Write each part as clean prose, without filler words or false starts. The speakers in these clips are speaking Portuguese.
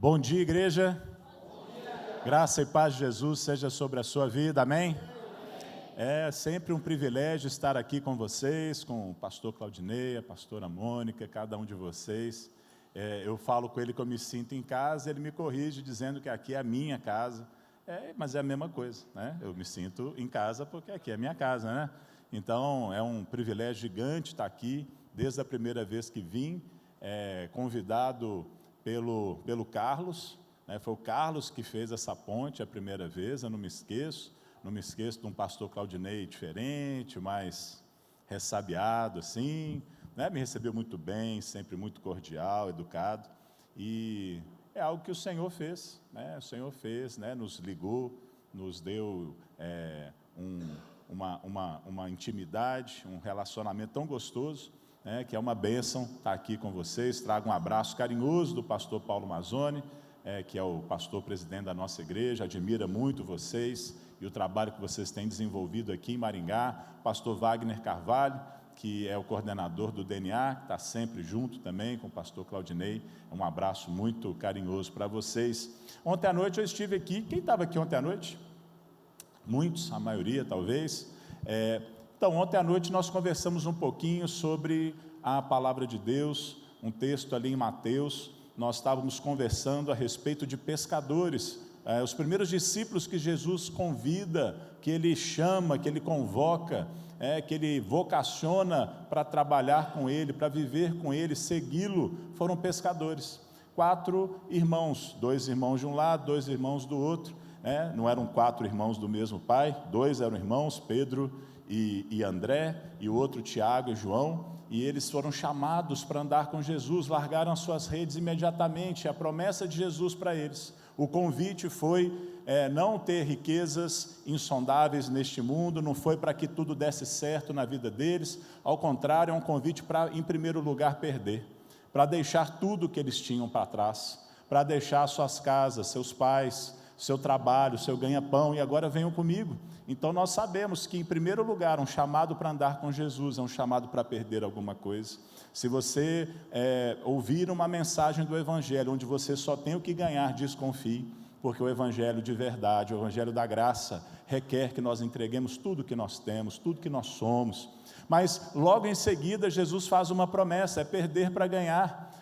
Bom dia, igreja. Graça e paz de Jesus seja sobre a sua vida, amém? É sempre um privilégio estar aqui com vocês, com o pastor Claudinei, a pastora Mônica, cada um de vocês. Eu falo com ele que eu me sinto em casa, ele me corrige dizendo que aqui é a minha casa. Mas é a mesma coisa, né? Eu me sinto em casa porque aqui é a minha casa, né? Então, é um privilégio gigante estar aqui, desde a primeira vez que vim, convidado pelo Carlos, né? Foi o Carlos que fez essa ponte a primeira vez, eu não me esqueço de um pastor Claudinei diferente, mais ressabiado assim, né? Me recebeu muito bem, sempre muito cordial, educado, e é algo que o Senhor fez, né? O Senhor fez, né? Nos ligou, nos deu uma intimidade, um relacionamento tão gostoso, que é uma bênção estar aqui com vocês. Trago um abraço carinhoso do pastor Paulo Mazzoni, que é o pastor presidente da nossa igreja, admira muito vocês e o trabalho que vocês têm desenvolvido aqui em Maringá. Pastor Wagner Carvalho, que é o coordenador do DNA, que está sempre junto também com o pastor Claudinei. Um abraço muito carinhoso para vocês. Ontem à noite eu estive aqui. Quem estava aqui ontem à noite? Muitos, a maioria talvez. Então, ontem à noite nós conversamos um pouquinho sobre a palavra de Deus, um texto ali em Mateus. Nós estávamos conversando a respeito de pescadores, os primeiros discípulos que Jesus convida, que Ele chama, que Ele convoca, que Ele vocaciona para trabalhar com Ele, para viver com Ele, segui-lo, foram pescadores. 4 irmãos, 2 irmãos de um lado, 2 irmãos do outro, não eram 4 irmãos do mesmo pai, 2 eram irmãos, Pedro e André, e o outro Tiago e João, e eles foram chamados para andar com Jesus, largaram as suas redes imediatamente, a promessa de Jesus para eles. O convite foi não ter riquezas insondáveis neste mundo, não foi para que tudo desse certo na vida deles, ao contrário, é um convite para, em primeiro lugar, perder, para deixar tudo que eles tinham para trás, para deixar suas casas, seus pais, seu trabalho, seu ganha-pão, e agora venham comigo. Então nós sabemos que, em primeiro lugar, um chamado para andar com Jesus é um chamado para perder alguma coisa. Se você ouvir uma mensagem do Evangelho, onde você só tem o que ganhar, desconfie, porque o Evangelho de verdade, o Evangelho da graça, requer que nós entreguemos tudo que nós temos, tudo que nós somos. Mas logo em seguida Jesus faz uma promessa, é perder para ganhar.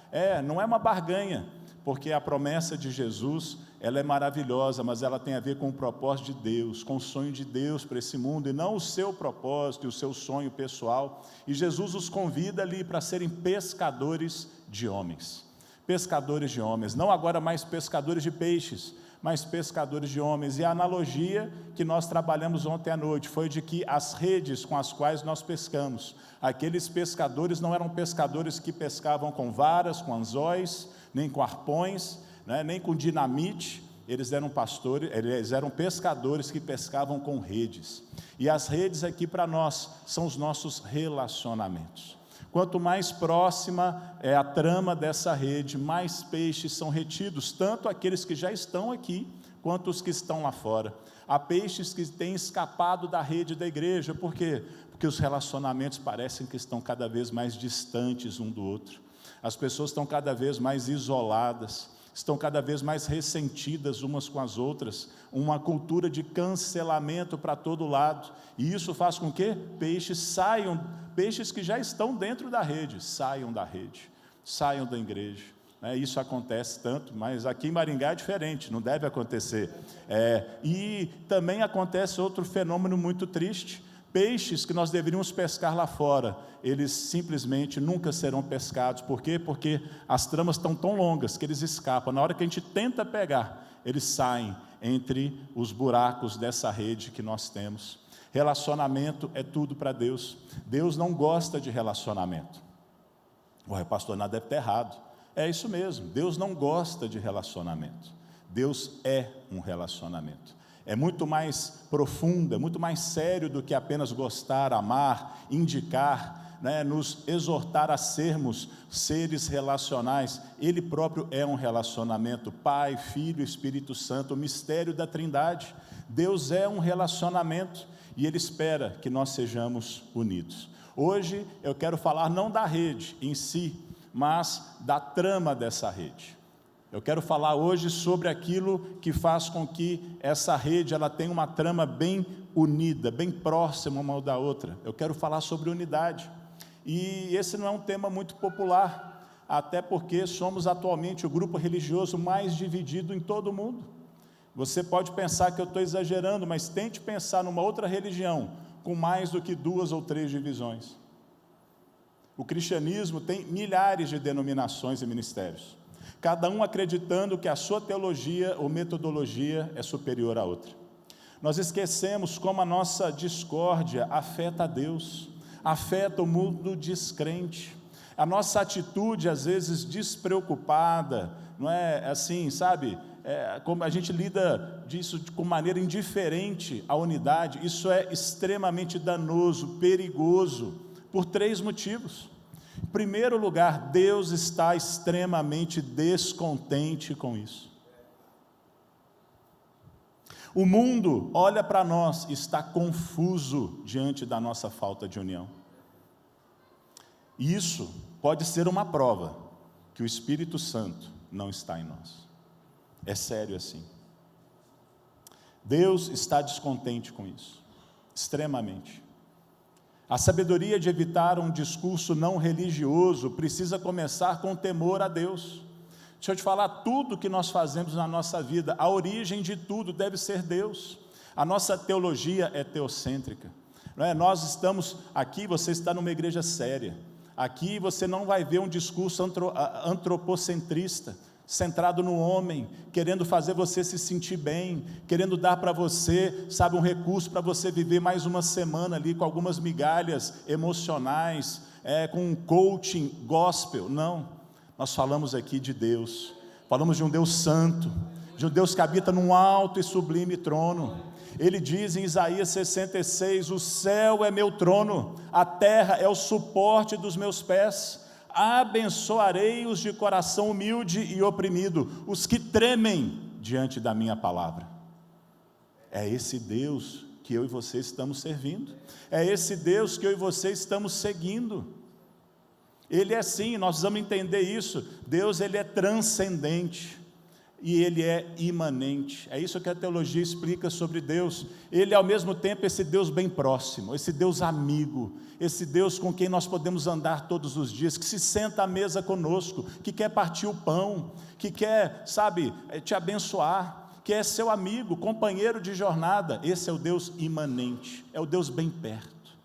Não é uma barganha, porque a promessa de Jesus, ela é maravilhosa, mas ela tem a ver com o propósito de Deus, com o sonho de Deus para esse mundo, e não o seu propósito e o seu sonho pessoal. E Jesus os convida ali para serem pescadores de homens. Pescadores de homens, não agora mais pescadores de peixes, mas pescadores de homens. E a analogia que nós trabalhamos ontem à noite foi de que as redes com as quais nós pescamos, aqueles pescadores não eram pescadores que pescavam com varas, com anzóis, nem com arpões, nem com dinamite. Eles eram pescadores que pescavam com redes. E as redes aqui para nós são os nossos relacionamentos. Quanto mais próxima é a trama dessa rede, mais peixes são retidos, tanto aqueles que já estão aqui, quanto os que estão lá fora. Há peixes que têm escapado da rede da igreja. Por quê? Porque os relacionamentos parecem que estão cada vez mais distantes um do outro. As pessoas estão cada vez mais isoladas, estão cada vez mais ressentidas umas com as outras, uma cultura de cancelamento para todo lado, e isso faz com que peixes que já estão dentro da rede, saiam da rede, saiam da igreja. Isso acontece tanto, mas aqui em Maringá é diferente, não deve acontecer. E também acontece outro fenômeno muito triste. Peixes que nós deveríamos pescar lá fora, eles simplesmente nunca serão pescados. Por quê? Porque as tramas estão tão longas que eles escapam. Na hora que a gente tenta pegar, eles saem entre os buracos dessa rede que nós temos. Relacionamento é tudo para Deus. Deus não gosta de relacionamento. Ué, pastor, nada deve estar errado. É isso mesmo, Deus não gosta de relacionamento. Deus é um relacionamento. É muito mais profundo, é muito mais sério do que apenas gostar, amar, indicar, nos exortar a sermos seres relacionais. Ele próprio é um relacionamento, Pai, Filho, Espírito Santo, o mistério da Trindade. Deus é um relacionamento e Ele espera que nós sejamos unidos. Hoje eu quero falar não da rede em si, mas da trama dessa rede. Eu quero falar hoje sobre aquilo que faz com que essa rede ela tenha uma trama bem unida, bem próxima uma da outra. Eu quero falar sobre unidade. E esse não é um tema muito popular, até porque somos atualmente o grupo religioso mais dividido em todo o mundo. Você pode pensar que eu estou exagerando, mas tente pensar numa outra religião com mais do que 2 ou 3 divisões. O cristianismo tem milhares de denominações e ministérios, cada um acreditando que a sua teologia ou metodologia é superior à outra. Nós esquecemos como a nossa discórdia afeta a Deus, afeta o mundo descrente. A nossa atitude, às vezes, despreocupada, não é assim, sabe? Como a gente lida disso com maneira indiferente à unidade, isso é extremamente danoso, perigoso, por 3 motivos. Em primeiro lugar, Deus está extremamente descontente com isso. O mundo olha para nós e está confuso diante da nossa falta de união. E isso pode ser uma prova que o Espírito Santo não está em nós. É sério assim. Deus está descontente com isso, extremamente. A sabedoria de evitar um discurso não religioso precisa começar com temor a Deus. Deixa eu te falar, tudo que nós fazemos na nossa vida, a origem de tudo deve ser Deus. A nossa teologia é teocêntrica, não é? Nós estamos aqui, você está numa igreja séria. Aqui você não vai ver um discurso antropocentrista, centrado no homem, querendo fazer você se sentir bem, querendo dar para você, sabe, um recurso para você viver mais uma semana ali com algumas migalhas emocionais, com um coaching gospel. Não, nós falamos aqui de Deus, falamos de um Deus santo, de um Deus que habita num alto e sublime trono. Ele diz em Isaías 66, o céu é meu trono, a terra é o suporte dos meus pés. Abençoarei os de coração humilde e oprimido, os que tremem diante da minha palavra. É esse Deus que eu e você estamos servindo, é esse Deus que eu e você estamos seguindo. Ele é assim, nós precisamos entender isso. Deus, ele é transcendente e ele é imanente. É isso que a teologia explica sobre Deus. Ele é ao mesmo tempo esse Deus bem próximo, esse Deus amigo, esse Deus com quem nós podemos andar todos os dias, que se senta à mesa conosco, que quer partir o pão, que quer, sabe, te abençoar, que é seu amigo, companheiro de jornada. Esse é o Deus imanente, é o Deus bem perto.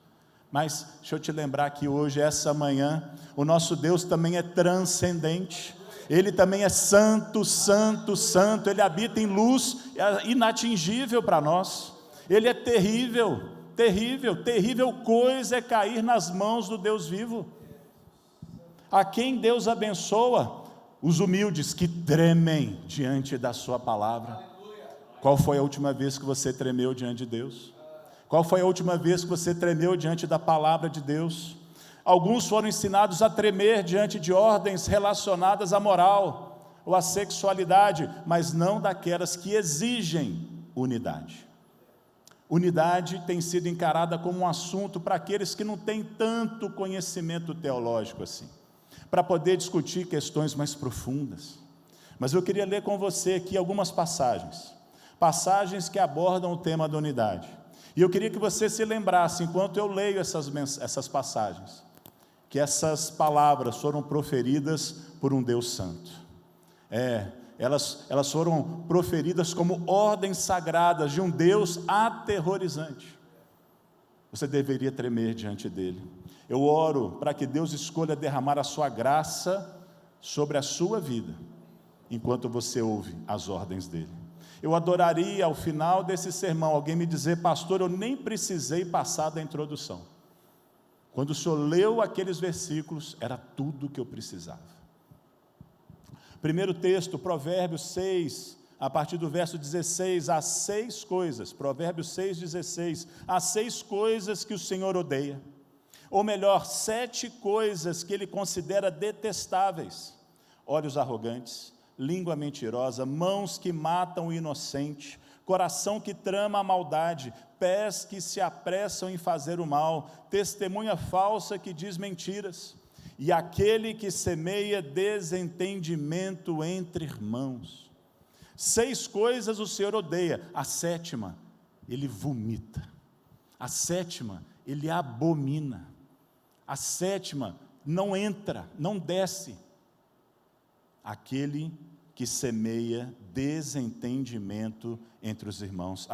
Mas deixa eu te lembrar que hoje, essa manhã, o nosso Deus também é transcendente. Ele também é santo, santo, santo. Ele habita em luz inatingível para nós. Ele é terrível, terrível, terrível coisa é cair nas mãos do Deus vivo. A quem Deus abençoa? Os humildes que tremem diante da sua palavra. Qual foi a última vez que você tremeu diante de Deus? Qual foi a última vez que você tremeu diante da palavra de Deus? Alguns foram ensinados a tremer diante de ordens relacionadas à moral ou à sexualidade, mas não daquelas que exigem unidade. Unidade tem sido encarada como um assunto para aqueles que não têm tanto conhecimento teológico assim, para poder discutir questões mais profundas. Mas eu queria ler com você aqui algumas passagens que abordam o tema da unidade. E eu queria que você se lembrasse, enquanto eu leio essas passagens, que essas palavras foram proferidas por um Deus santo. Elas foram proferidas como ordens sagradas de um Deus aterrorizante. Você deveria tremer diante dele. Eu oro para que Deus escolha derramar a sua graça sobre a sua vida, enquanto você ouve as ordens dele. Eu adoraria, ao final desse sermão, alguém me dizer: pastor, eu nem precisei passar da introdução. Quando o senhor leu aqueles versículos, era tudo o que eu precisava. Primeiro texto, Provérbios 6, a partir do verso 16, há 6 coisas, Provérbios 6, 16, há 6 coisas que o Senhor odeia, ou melhor, 7 coisas que ele considera detestáveis: olhos arrogantes, língua mentirosa, mãos que matam o inocente, coração que trama a maldade, pés que se apressam em fazer o mal, testemunha falsa que diz mentiras. e aquele que semeia desentendimento entre irmãos. 6 coisas o Senhor odeia, a 7ª, Ele vomita. A 7ª, Ele abomina. A 7ª, não entra, não desce. Aquele que semeia desentendimento entre os irmãos.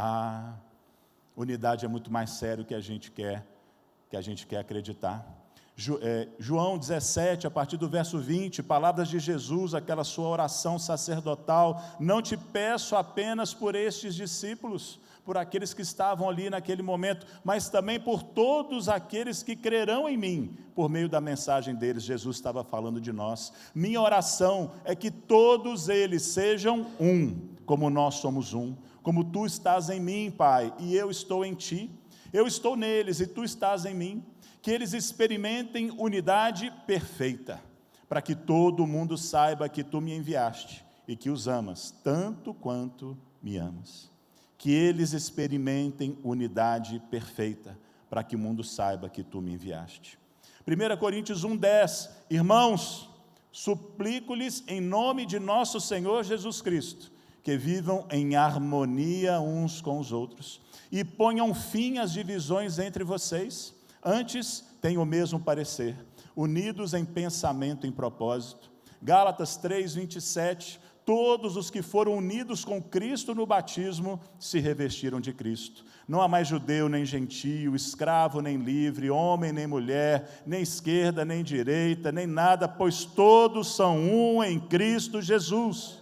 Unidade é muito mais sério que a gente quer acreditar. João 17, a partir do verso 20, palavras de Jesus, aquela sua oração sacerdotal: não te peço apenas por estes discípulos, por aqueles que estavam ali naquele momento, mas também por todos aqueles que crerão em mim, por meio da mensagem deles. Jesus estava falando de nós. Minha oração é que todos eles sejam um, como nós somos um, como tu estás em mim, Pai, e eu estou em ti, eu estou neles e tu estás em mim, que eles experimentem unidade perfeita, para que todo mundo saiba que tu me enviaste e que os amas, tanto quanto me amas. Que eles experimentem unidade perfeita, para que o mundo saiba que tu me enviaste. 1 Coríntios 1:10, irmãos, suplico-lhes em nome de nosso Senhor Jesus Cristo, que vivam em harmonia uns com os outros, e ponham fim às divisões entre vocês. Antes, tenham o mesmo parecer, unidos em pensamento e em propósito. Gálatas 3:27, todos os que foram unidos com Cristo no batismo se revestiram de Cristo. Não há mais judeu nem gentio, escravo nem livre, homem nem mulher, nem esquerda nem direita, nem nada, pois todos são um em Cristo Jesus.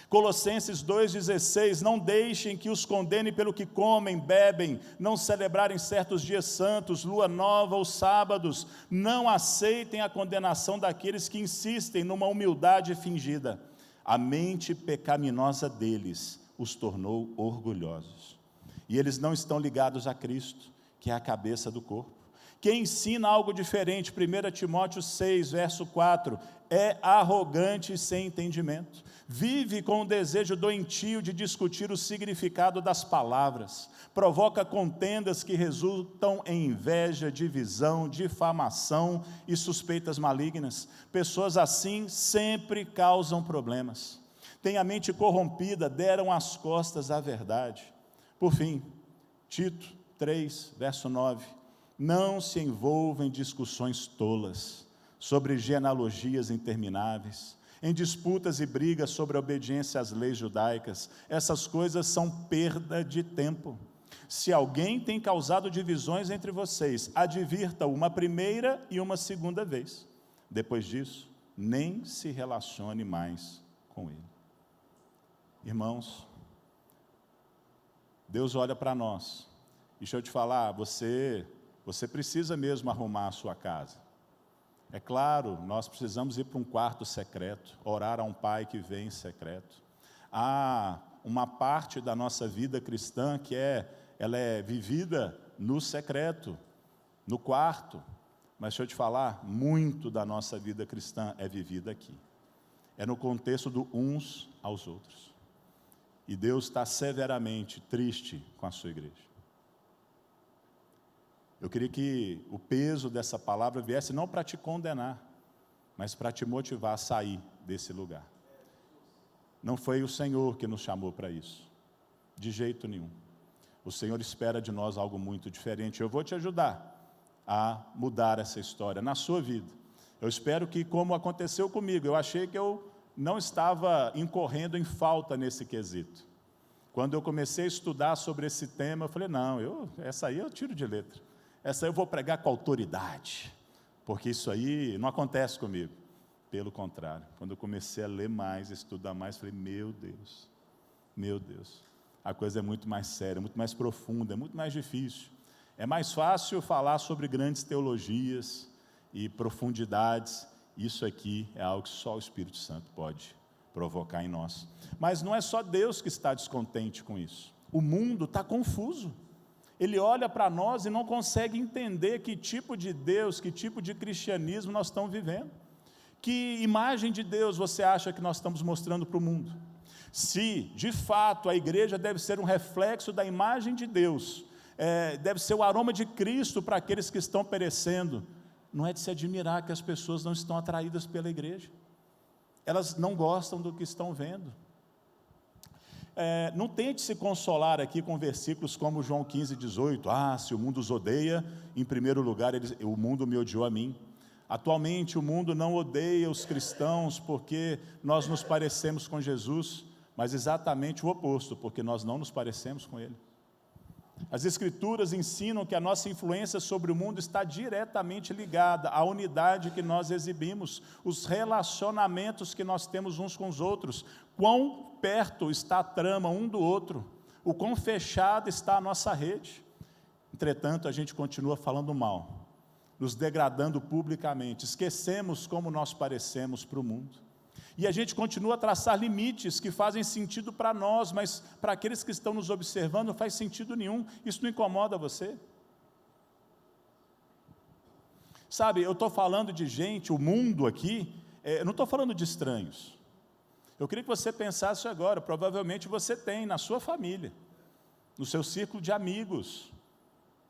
Colossenses 2,16, não deixem que os condene pelo que comem, bebem, não celebrarem certos dias santos, lua nova ou sábados, não aceitem a condenação daqueles que insistem numa humildade fingida. A mente pecaminosa deles os tornou orgulhosos. E eles não estão ligados a Cristo, que é a cabeça do corpo. Quem ensina algo diferente, 1 Timóteo 6, verso 4, é arrogante e sem entendimento. Vive com o desejo doentio de discutir o significado das palavras. Provoca contendas que resultam em inveja, divisão, difamação e suspeitas malignas. Pessoas assim sempre causam problemas. Têm a mente corrompida, deram as costas à verdade. Por fim, Tito 3, verso 9. Não se envolvam em discussões tolas, sobre genealogias intermináveis, em disputas e brigas sobre a obediência às leis judaicas. Essas coisas são perda de tempo. Se alguém tem causado divisões entre vocês, advirta-o uma primeira e uma segunda vez. Depois disso, nem se relacione mais com ele. Irmãos, Deus olha para nós. Deixa eu te falar, você precisa mesmo arrumar a sua casa. É claro, nós precisamos ir para um quarto secreto, orar a um Pai que vem em secreto. Há uma parte da nossa vida cristã que ela é vivida no secreto, no quarto. Mas deixa eu te falar, muito da nossa vida cristã é vivida aqui. É no contexto do uns aos outros. E Deus está severamente triste com a sua igreja. Eu queria que o peso dessa palavra viesse não para te condenar, mas para te motivar a sair desse lugar. Não foi o Senhor que nos chamou para isso, de jeito nenhum. O Senhor espera de nós algo muito diferente. Eu vou te ajudar a mudar essa história na sua vida. Eu espero que, como aconteceu comigo, eu achei que eu não estava incorrendo em falta nesse quesito. Quando eu comecei a estudar sobre esse tema, eu falei, não, essa aí eu tiro de letra. Essa aí eu vou pregar com autoridade, porque isso aí não acontece comigo. Pelo contrário, quando eu comecei a ler mais, estudar mais, falei, meu Deus, a coisa é muito mais séria, muito mais profunda, é muito mais difícil. É mais fácil falar sobre grandes teologias e profundidades. Isso aqui é algo que só o Espírito Santo pode provocar em nós. Mas não é só Deus que está descontente com isso. O mundo está confuso. Ele olha para nós e não consegue entender que tipo de Deus, que tipo de cristianismo nós estamos vivendo. Que imagem de Deus você acha que nós estamos mostrando para o mundo? Se, de fato, a igreja deve ser um reflexo da imagem de Deus, deve ser o aroma de Cristo para aqueles que estão perecendo, não é de se admirar que as pessoas não estão atraídas pela igreja. Elas não gostam do que estão vendo. Não tente se consolar aqui com versículos como João 15:18. Se o mundo os odeia, em primeiro lugar o mundo me odiou a mim. Atualmente o mundo não odeia os cristãos porque nós nos parecemos com Jesus, mas exatamente o oposto, porque nós não nos parecemos com Ele. As Escrituras ensinam que a nossa influência sobre o mundo está diretamente ligada à unidade que nós exibimos, os relacionamentos que nós temos uns com os outros, quão perto está a trama um do outro, o quão fechada está a nossa rede. Entretanto, a gente continua falando mal, nos degradando publicamente, esquecemos como nós parecemos para o mundo. E a gente continua a traçar limites que fazem sentido para nós, mas para aqueles que estão nos observando não faz sentido nenhum. Isso não incomoda você? Sabe, eu estou falando de gente, o mundo aqui, eu não estou falando de estranhos. Eu queria que você pensasse agora, provavelmente você tem na sua família, no seu círculo de amigos,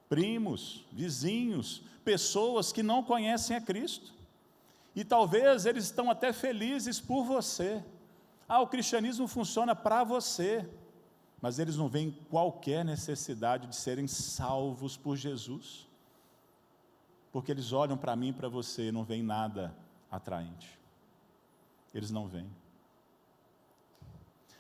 primos, vizinhos, pessoas que não conhecem a Cristo. E talvez eles estão até felizes por você. O cristianismo funciona para você, mas eles não veem qualquer necessidade de serem salvos por Jesus, porque eles olham para mim e para você e não veem nada atraente. Eles não veem.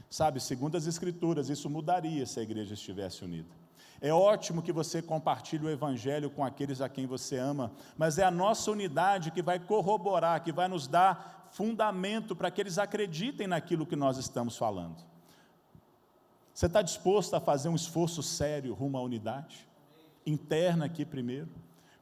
Sabe, segundo as Escrituras, isso mudaria se a igreja estivesse unida. É ótimo que você compartilhe o Evangelho com aqueles a quem você ama, mas é a nossa unidade que vai corroborar, que vai nos dar fundamento para que eles acreditem naquilo que nós estamos falando. Você está disposto a fazer um esforço sério rumo à unidade? Interna aqui primeiro.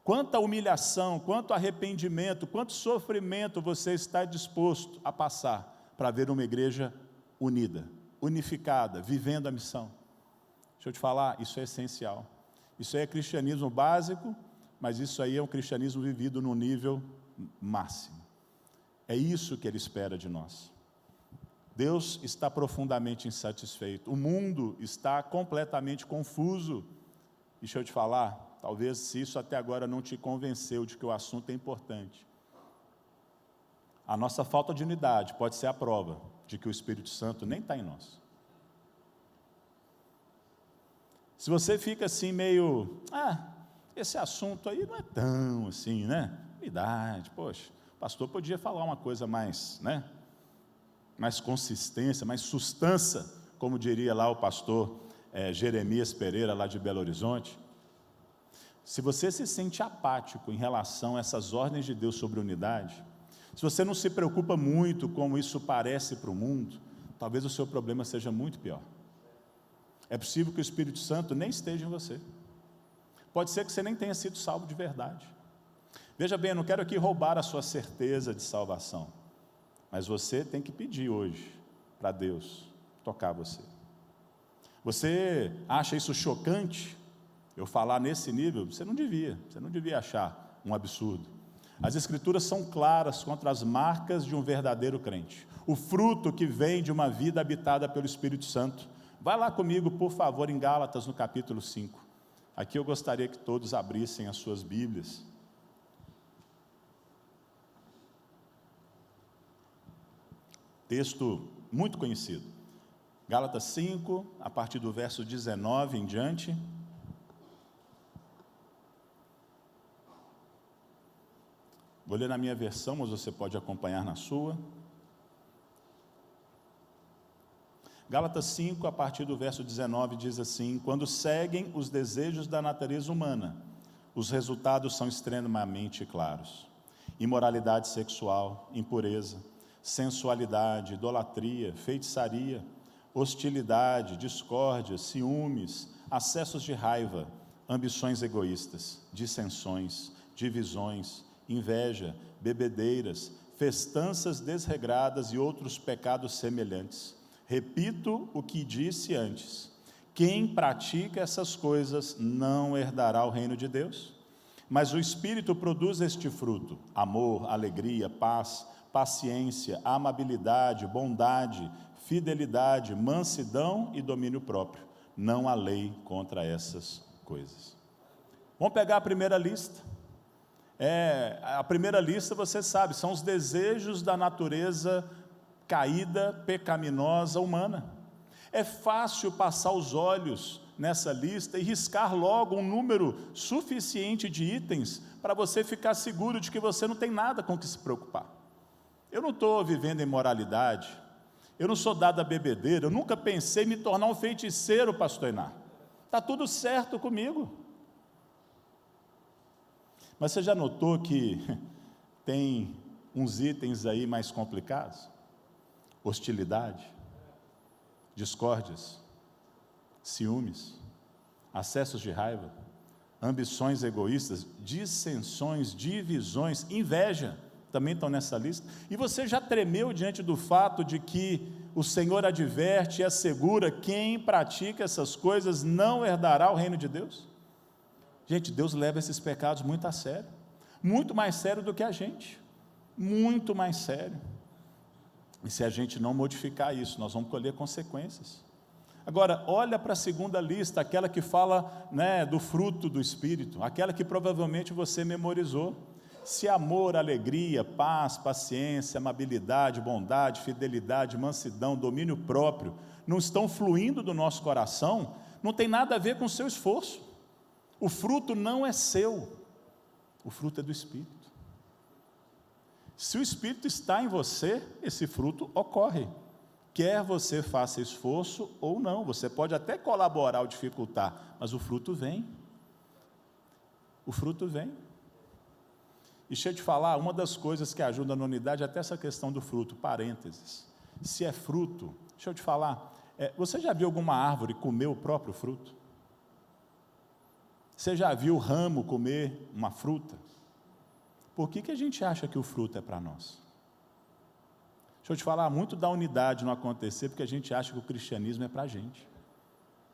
Quanta humilhação, quanto arrependimento, quanto sofrimento você está disposto a passar para ver uma igreja unida, unificada, vivendo a missão? Deixa eu te falar, isso é essencial. Isso aí é cristianismo básico, mas isso aí é um cristianismo vivido no nível máximo. É isso que Ele espera de nós. Deus está profundamente insatisfeito. O mundo está completamente confuso. Deixa eu te falar, talvez se isso até agora não te convenceu de que o assunto é importante. A nossa falta de unidade pode ser a prova de que o Espírito Santo nem está em nós. Se você fica assim meio, esse assunto aí não é tão assim, né? Unidade, poxa, o pastor podia falar uma coisa mais, né? Mais consistência, mais sustância, como diria lá o pastor Jeremias Pereira, lá de Belo Horizonte. Se você se sente apático em relação a essas ordens de Deus sobre unidade, se você não se preocupa muito como isso parece para o mundo, talvez o seu problema seja muito pior. É possível que o Espírito Santo nem esteja em você. Pode ser que você nem tenha sido salvo de verdade. Veja bem, eu não quero aqui roubar a sua certeza de salvação, mas você tem que pedir hoje para Deus tocar você. Você acha isso chocante? Eu falar nesse nível? Você não devia achar um absurdo. As Escrituras são claras contra as marcas de um verdadeiro crente, o fruto que vem de uma vida habitada pelo Espírito Santo. Vai lá comigo, por favor, em Gálatas, no capítulo 5. Aqui eu gostaria que todos abrissem as suas Bíblias. Texto muito conhecido. Gálatas 5, a partir do verso 19 em diante. Vou ler na minha versão, mas você pode acompanhar na sua. Gálatas 5, a partir do verso 19, diz assim: quando seguem os desejos da natureza humana, os resultados são extremamente claros: imoralidade sexual, impureza, sensualidade, idolatria, feitiçaria, hostilidade, discórdia, ciúmes, acessos de raiva, ambições egoístas, dissensões, divisões, inveja, bebedeiras, festanças desregradas e outros pecados semelhantes. Repito o que disse antes: quem pratica essas coisas não herdará o reino de Deus. Mas o Espírito produz este fruto: amor, alegria, paz, paciência, amabilidade, bondade, fidelidade, mansidão e domínio próprio. Não há lei contra essas coisas. Vamos pegar a primeira lista. A primeira lista, você sabe, são os desejos da natureza caída, pecaminosa, humana. É fácil passar os olhos nessa lista e riscar logo um número suficiente de itens para você ficar seguro de que você não tem nada com que se preocupar. Eu não estou vivendo em imoralidade, eu não sou dado a bebedeira, eu nunca pensei em me tornar um feiticeiro, pastor Iná. Está tudo certo comigo. Mas você já notou que tem uns itens aí mais complicados? Hostilidade, discórdias, ciúmes, acessos de raiva, ambições egoístas, dissensões, divisões, inveja, também estão nessa lista. E você já tremeu diante do fato de que o Senhor adverte e assegura: quem pratica essas coisas não herdará o reino de Deus? Gente, Deus leva esses pecados muito a sério, muito mais sério do que a gente, muito mais sério. E se a gente não modificar isso, nós vamos colher consequências. Agora, olha para a segunda lista, aquela que fala, do fruto do Espírito, aquela que provavelmente você memorizou. Se amor, alegria, paz, paciência, amabilidade, bondade, fidelidade, mansidão, domínio próprio não estão fluindo do nosso coração, não tem nada a ver com o seu esforço. O fruto não é seu, o fruto é do Espírito. Se o Espírito está em você, esse fruto ocorre. Quer você faça esforço ou não, você pode até colaborar ou dificultar, mas o fruto vem. O fruto vem. E deixa eu te falar, uma das coisas que ajuda na unidade é até essa questão do fruto, parênteses. Se é fruto, deixa eu te falar, você já viu alguma árvore comer o próprio fruto? Você já viu o ramo comer uma fruta? Por que a gente acha que o fruto é para nós? Deixa eu te falar, muito da unidade não acontecer porque a gente acha que o cristianismo é para a gente.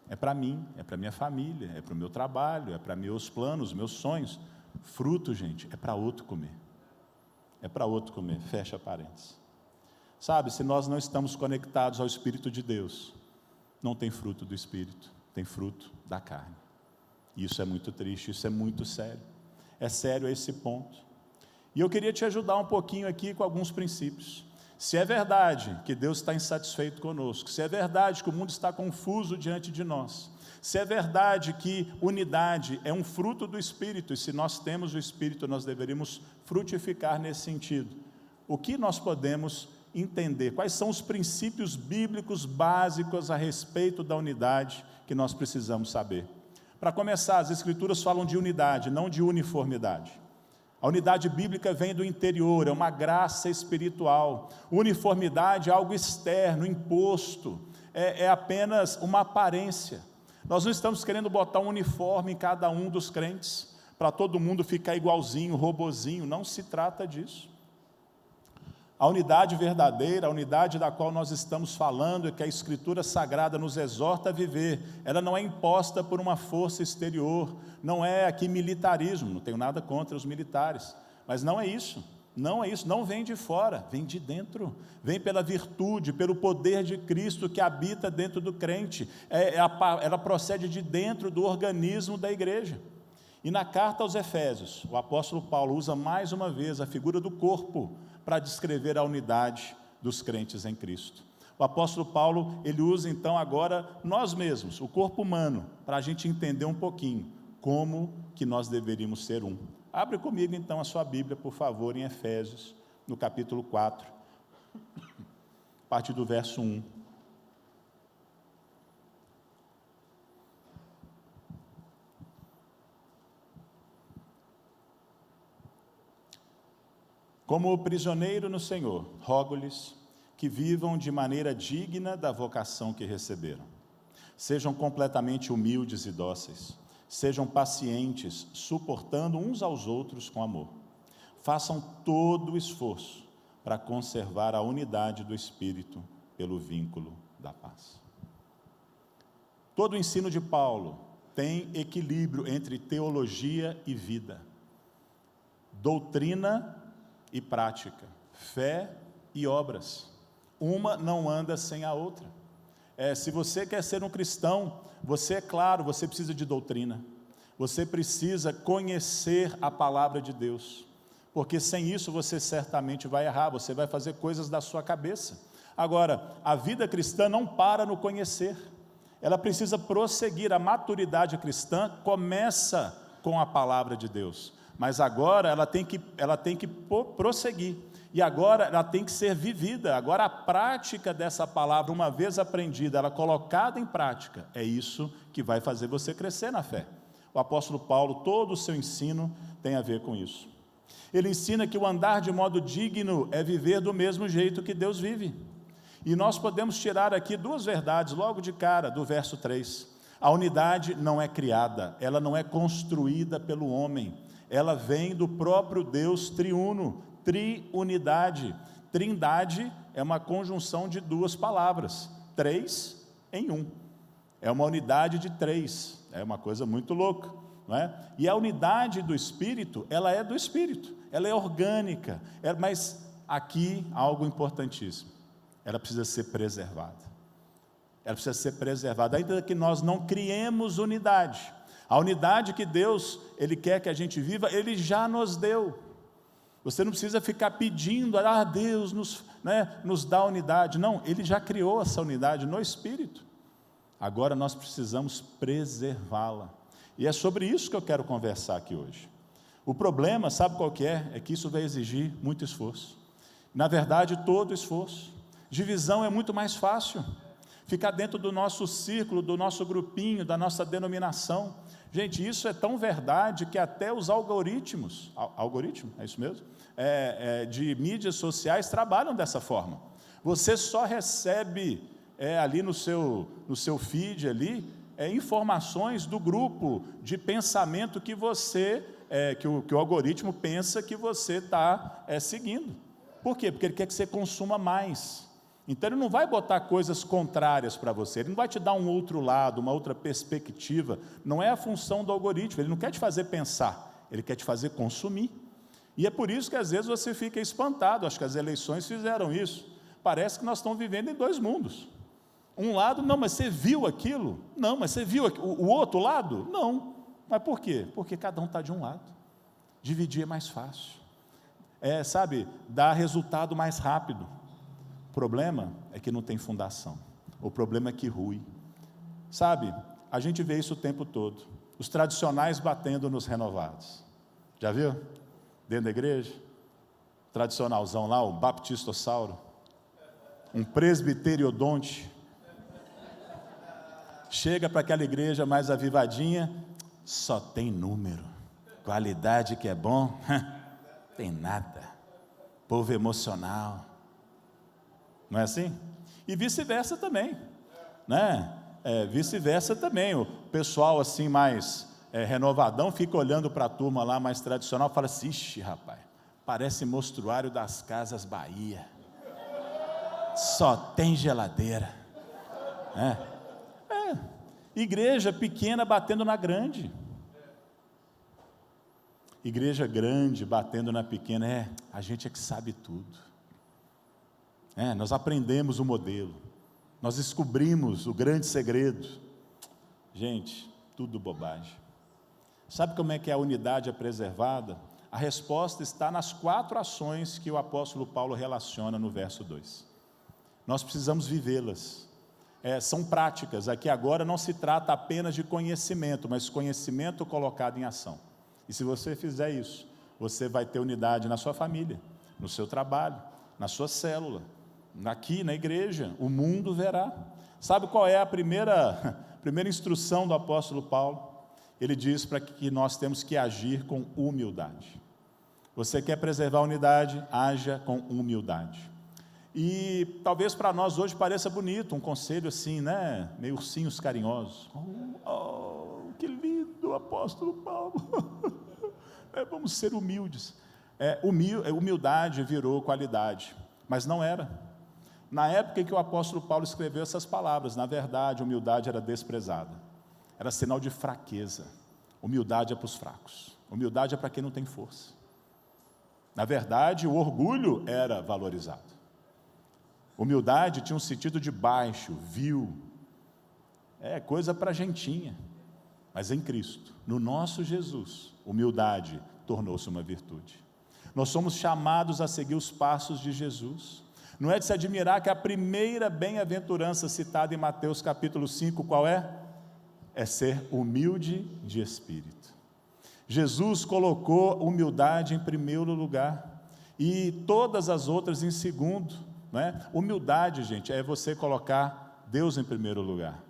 É para mim, é para minha família, é para o meu trabalho, é para meus planos, meus sonhos. Fruto, gente, é para outro comer. É para outro comer, fecha parênteses. Sabe, se nós não estamos conectados ao Espírito de Deus, não tem fruto do Espírito, tem fruto da carne. Isso é muito triste, isso é muito sério. É sério a esse ponto. E eu queria te ajudar um pouquinho aqui com alguns princípios. Se é verdade que Deus está insatisfeito conosco, se é verdade que o mundo está confuso diante de nós, se é verdade que unidade é um fruto do Espírito, e se nós temos o Espírito, nós deveríamos frutificar nesse sentido. O que nós podemos entender? Quais são os princípios bíblicos básicos a respeito da unidade que nós precisamos saber? Para começar, as Escrituras falam de unidade, não de uniformidade. A unidade bíblica vem do interior, é uma graça espiritual. Uniformidade é algo externo, imposto, é apenas uma aparência. Nós não estamos querendo botar um uniforme em cada um dos crentes, para todo mundo ficar igualzinho, robozinho, não se trata disso. A unidade verdadeira, a unidade da qual nós estamos falando, e que a Escritura Sagrada nos exorta a viver, ela não é imposta por uma força exterior, não é aqui militarismo, não tenho nada contra os militares, mas não é isso, não vem de fora, vem de dentro, vem pela virtude, pelo poder de Cristo que habita dentro do crente, ela procede de dentro do organismo da igreja. E na carta aos Efésios, o apóstolo Paulo usa mais uma vez a figura do corpo, para descrever a unidade dos crentes em Cristo. O apóstolo Paulo, ele usa então agora nós mesmos, o corpo humano, para a gente entender um pouquinho como que nós deveríamos ser um. Abre comigo então a sua Bíblia, por favor, em Efésios, no capítulo 4, a partir do verso 1. Como prisioneiro no Senhor, rogo-lhes que vivam de maneira digna da vocação que receberam. Sejam completamente humildes e dóceis. Sejam pacientes, suportando uns aos outros com amor. Façam todo o esforço para conservar a unidade do Espírito pelo vínculo da paz. Todo o ensino de Paulo tem equilíbrio entre teologia e vida, doutrina e prática, fé e obras. Uma não anda sem a outra. Se você quer ser um cristão, você, é claro, você precisa de doutrina, Você precisa conhecer a palavra de Deus, porque sem isso você certamente vai errar, você vai fazer coisas da sua cabeça. Agora, a vida cristã não para no conhecer, ela precisa prosseguir. A maturidade cristã começa com a palavra de Deus, mas agora ela tem que prosseguir, e agora ela tem que ser vivida. Agora a prática dessa palavra, uma vez aprendida, ela colocada em prática, é isso que vai fazer você crescer na fé. O apóstolo Paulo, todo o seu ensino tem a ver com isso. Ele ensina que o andar de modo digno é viver do mesmo jeito que Deus vive. E nós podemos tirar aqui duas verdades logo de cara, do verso 3. A unidade não é criada, ela não é construída pelo homem, ela vem do próprio Deus triuno, triunidade. Trindade é uma conjunção de duas palavras, 3 em 1. É uma unidade de 3, é uma coisa muito louca, não é? E a unidade do Espírito, ela é do Espírito, ela é orgânica, mas aqui algo importantíssimo, ela precisa ser preservada. Ela precisa ser preservada, ainda que nós não criemos unidade. A unidade que Deus, Ele quer que a gente viva, Ele já nos deu. Você não precisa ficar pedindo, Deus nos dá unidade. Não, Ele já criou essa unidade no Espírito. Agora nós precisamos preservá-la. E é sobre isso que eu quero conversar aqui hoje. O problema, sabe qual que é? É que isso vai exigir muito esforço. Na verdade, todo esforço. Divisão é muito mais fácil. Ficar dentro do nosso círculo, do nosso grupinho, da nossa denominação. Gente, isso é tão verdade que até os algoritmos, é isso mesmo? De mídias sociais trabalham dessa forma. Você só recebe ali no seu feed ali, informações do grupo de pensamento que você, que o algoritmo pensa que você está seguindo. Por quê? Porque ele quer que você consuma mais. Então ele não vai botar coisas contrárias para você, ele não vai te dar um outro lado, uma outra perspectiva. Não é a função do algoritmo, ele não quer te fazer pensar, ele quer te fazer consumir. E é por isso que às vezes você fica espantado. Acho que as eleições fizeram isso. Parece que nós estamos vivendo em dois mundos. Um lado, não, mas você viu aquilo? Não, mas você viu o outro lado? Não. Mas por quê? Porque cada um está de um lado. Dividir é mais fácil. Dá resultado mais rápido. O problema é que não tem fundação. O problema é que rui. A gente vê isso o tempo todo. Os tradicionais batendo nos renovados. Já viu? Dentro da igreja? Tradicionalzão lá, o baptistossauro. Um presbiteriodonte. Chega para aquela igreja mais avivadinha, só tem número. Qualidade que é bom, tem nada. Povo emocional. Não é assim? E vice-versa também, né? Vice-versa também, o pessoal assim mais renovadão fica olhando para a turma lá mais tradicional e fala assim, ixi rapaz, parece mostruário das Casas Bahia, só tem geladeira, igreja pequena batendo na grande, igreja grande batendo na pequena, a gente é que sabe tudo. Nós aprendemos o modelo, nós descobrimos o grande segredo. Gente, tudo bobagem. Sabe como é que a unidade é preservada? A resposta está nas 4 ações que o apóstolo Paulo relaciona no verso 2. Nós precisamos vivê-las. São práticas. Aqui agora não se trata apenas de conhecimento, mas conhecimento colocado em ação. E se você fizer isso, você vai ter unidade na sua família, no seu trabalho, na sua célula, aqui na igreja, o mundo verá. Sabe qual é a primeira instrução do apóstolo Paulo? Ele diz para que nós temos que agir com humildade. Você quer preservar a unidade? Haja com humildade. E talvez para nós hoje pareça bonito, um conselho assim, né? Meio ursinhos carinhosos. Que lindo, apóstolo Paulo. Vamos ser humildes. Humildade virou qualidade, mas não era. Na época em que o apóstolo Paulo escreveu essas palavras, na verdade, humildade era desprezada. Era sinal de fraqueza. Humildade é para os fracos. Humildade é para quem não tem força. Na verdade, o orgulho era valorizado. Humildade tinha um sentido de baixo, vil. Coisa para gentinha. Mas em Cristo, no nosso Jesus, humildade tornou-se uma virtude. Nós somos chamados a seguir os passos de Jesus. Não é de se admirar que a primeira bem-aventurança citada em Mateus capítulo 5, qual é? É ser humilde de espírito. Jesus colocou humildade em primeiro lugar e todas as outras em segundo, né? Humildade, gente, é você colocar Deus em primeiro lugar,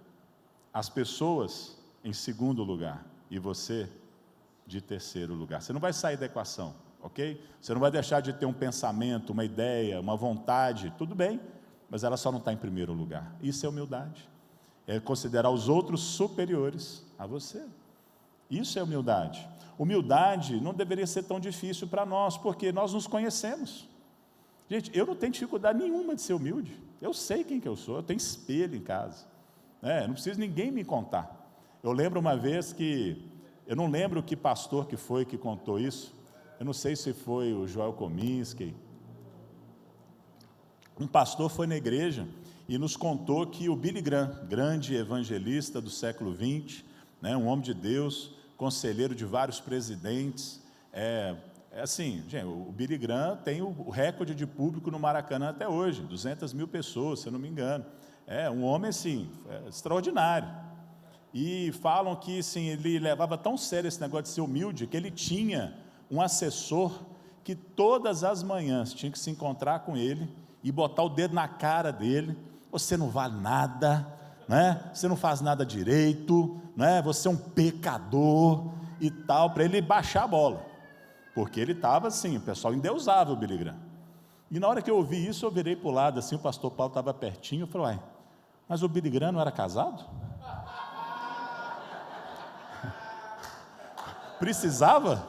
as pessoas em segundo lugar e você de terceiro lugar. Você não vai sair da equação, ok? Você não vai deixar de ter um pensamento, uma ideia, uma vontade, tudo bem, mas ela só não está em primeiro lugar. Isso é humildade, é considerar os outros superiores a você. Isso é humildade. Humildade não deveria ser tão difícil para nós, porque nós nos conhecemos. Gente, eu não tenho dificuldade nenhuma de ser humilde. Eu sei quem que eu sou, eu tenho espelho em casa. Não preciso ninguém me contar. Eu lembro uma vez que, eu não lembro que pastor que foi que contou isso, eu não sei se foi o Joel Kominski. Um pastor foi na igreja e nos contou que o Billy Graham, grande evangelista do século XX, um homem de Deus, conselheiro de vários presidentes, assim, gente, o Billy Graham tem o recorde de público no Maracanã até hoje, 200 mil pessoas, se eu não me engano. É um homem, assim, extraordinário. E falam que, assim, ele levava tão sério esse negócio de ser humilde, que ele tinha um assessor que todas as manhãs tinha que se encontrar com ele e botar o dedo na cara dele: você não vale nada, você não faz nada direito, você é um pecador e tal, para ele baixar a bola, porque ele estava assim, o pessoal endeusava o Billy Graham. E na hora que eu ouvi isso, eu virei para o lado, assim, o pastor Paulo estava pertinho, eu falei: uai, mas o Billy Graham não era casado? Precisava?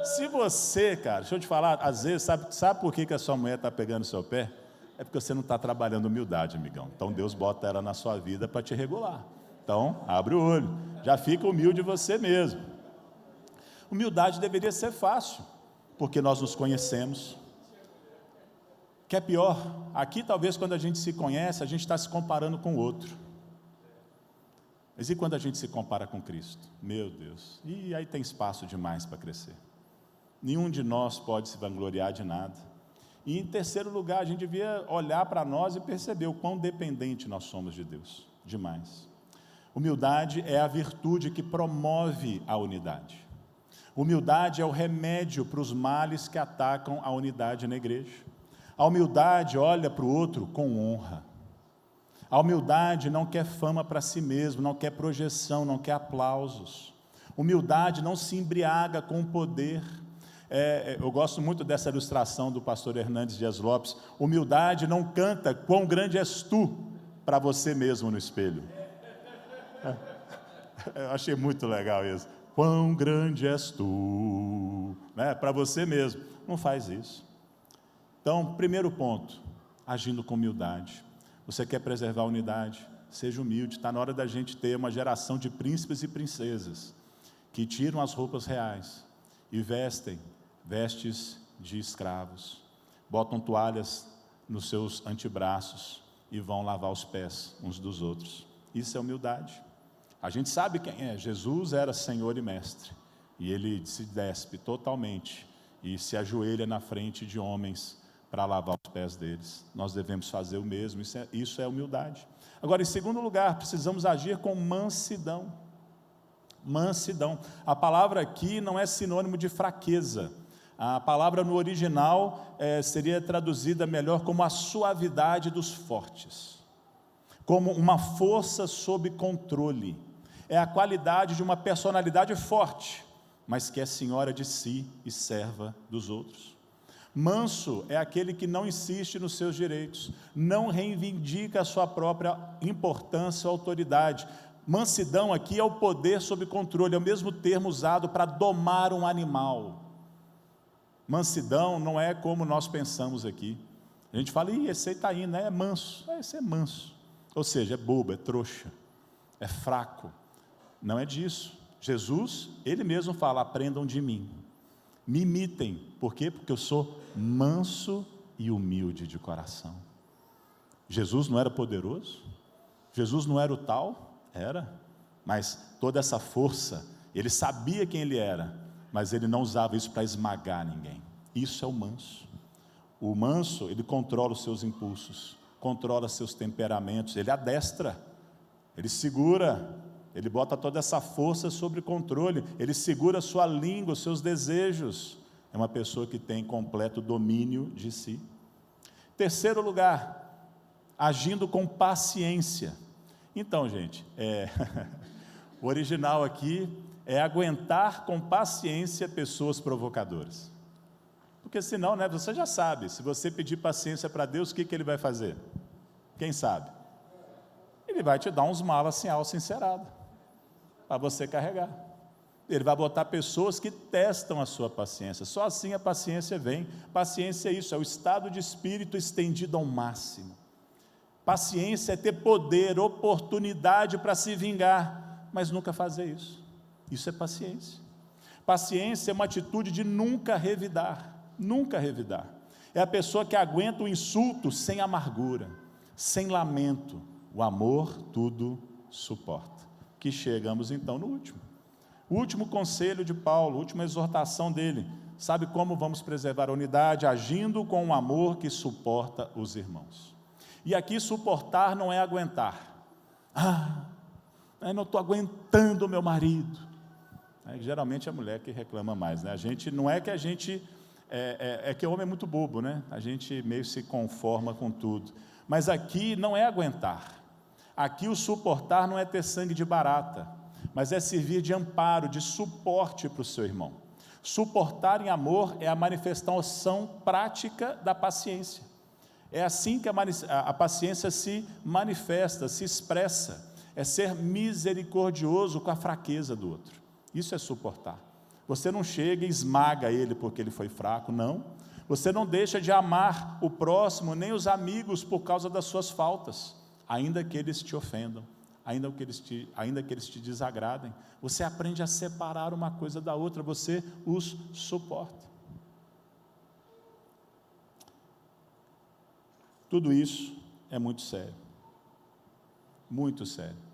Se você, cara, deixa eu te falar, às vezes, sabe por que a sua mulher está pegando o seu pé? É porque você não está trabalhando humildade, amigão. Então Deus bota ela na sua vida para te regular. Então, abre o olho, já fica humilde você mesmo. Humildade deveria ser fácil, porque nós nos conhecemos. Que é pior, aqui talvez quando a gente se conhece, a gente está se comparando com o outro. Mas e quando a gente se compara com Cristo? Meu Deus, e aí tem espaço demais para crescer. Nenhum de nós pode se vangloriar de nada. E em terceiro lugar, a gente devia olhar para nós e perceber o quão dependente nós somos de Deus, demais. Humildade é a virtude que promove a unidade. Humildade é o remédio para os males que atacam a unidade na igreja. A humildade olha para o outro com honra. A humildade não quer fama para si mesmo, não quer projeção, não quer aplausos. Humildade não se embriaga com o poder. Eu gosto muito dessa ilustração do pastor Hernandes Dias Lopes. Humildade não canta quão grande és tu para você mesmo no espelho. Eu achei muito legal isso. Quão grande és tu, para você mesmo. Não faz isso. Então, primeiro ponto, agindo com humildade. Você quer preservar a unidade? Seja humilde. Está na hora da gente ter uma geração de príncipes e princesas que tiram as roupas reais e vestem vestes de escravos, botam toalhas nos seus antebraços e vão lavar os pés uns dos outros. Isso é humildade. A gente sabe quem é. Jesus era Senhor e Mestre, e Ele se despe totalmente e se ajoelha na frente de homens para lavar os pés deles. Nós devemos fazer o mesmo. Isso é humildade. Agora, em segundo lugar, precisamos agir com mansidão. Mansidão. A palavra aqui não é sinônimo de fraqueza. A palavra no original seria traduzida melhor como a suavidade dos fortes, como uma força sob controle. É a qualidade de uma personalidade forte, mas que é senhora de si e serva dos outros. Manso é aquele que não insiste nos seus direitos, não reivindica a sua própria importância ou autoridade. Mansidão aqui é o poder sob controle, é o mesmo termo usado para domar um animal. Mansidão não é como nós pensamos aqui. A gente fala: esse aí está indo, é manso. Esse é manso, ou seja, é bobo, é trouxa, é fraco. Não é disso. Jesus, Ele mesmo fala: aprendam de mim, me imitem. Por quê? Porque eu sou manso e humilde de coração. Jesus não era poderoso? Jesus não era o tal? Era. mas toda essa força, ele sabia quem ele era, mas ele não usava isso para esmagar ninguém. Isso é o manso. O manso, ele controla os seus impulsos, controla seus temperamentos, ele adestra, ele segura, ele bota toda essa força sob controle, ele segura a sua língua, os seus desejos. É uma pessoa que tem completo domínio de si. Terceiro lugar, agindo com paciência. Então, gente, o original aqui é aguentar com paciência pessoas provocadoras. Porque senão, você já sabe, se você pedir paciência para Deus, o que Ele vai fazer? Quem sabe? Ele vai te dar uns malas sem alça encerada, para você carregar. Ele vai botar pessoas que testam a sua paciência, só assim a paciência vem. Paciência é isso, é o estado de espírito estendido ao máximo. Paciência é ter poder, oportunidade para se vingar, mas nunca fazer isso. Isso é paciência. Paciência é uma atitude de nunca revidar, nunca revidar. É a pessoa que aguenta o insulto sem amargura, sem lamento. O amor tudo suporta. Que chegamos então no último. O último conselho de Paulo, a última exortação dele. Sabe como vamos preservar a unidade? Agindo com um amor que suporta os irmãos. E aqui suportar não é aguentar. Eu não estou aguentando o meu marido. Geralmente é a mulher que reclama mais, A gente, não é que a gente, que o homem é muito bobo, A gente meio se conforma com tudo. Mas aqui não é aguentar. Aqui o suportar não é ter sangue de barata, mas é servir de amparo, de suporte para o seu irmão. Suportar em amor é a manifestação prática da paciência. É assim que a paciência se manifesta, se expressa. É ser misericordioso com a fraqueza do outro. Isso é suportar. Você não chega e esmaga ele porque ele foi fraco, não. Você não deixa de amar o próximo, nem os amigos por causa das suas faltas, ainda que eles te ofendam, ainda que eles te desagradem. Você aprende a separar uma coisa da outra, você os suporta. Tudo isso é muito sério, muito sério.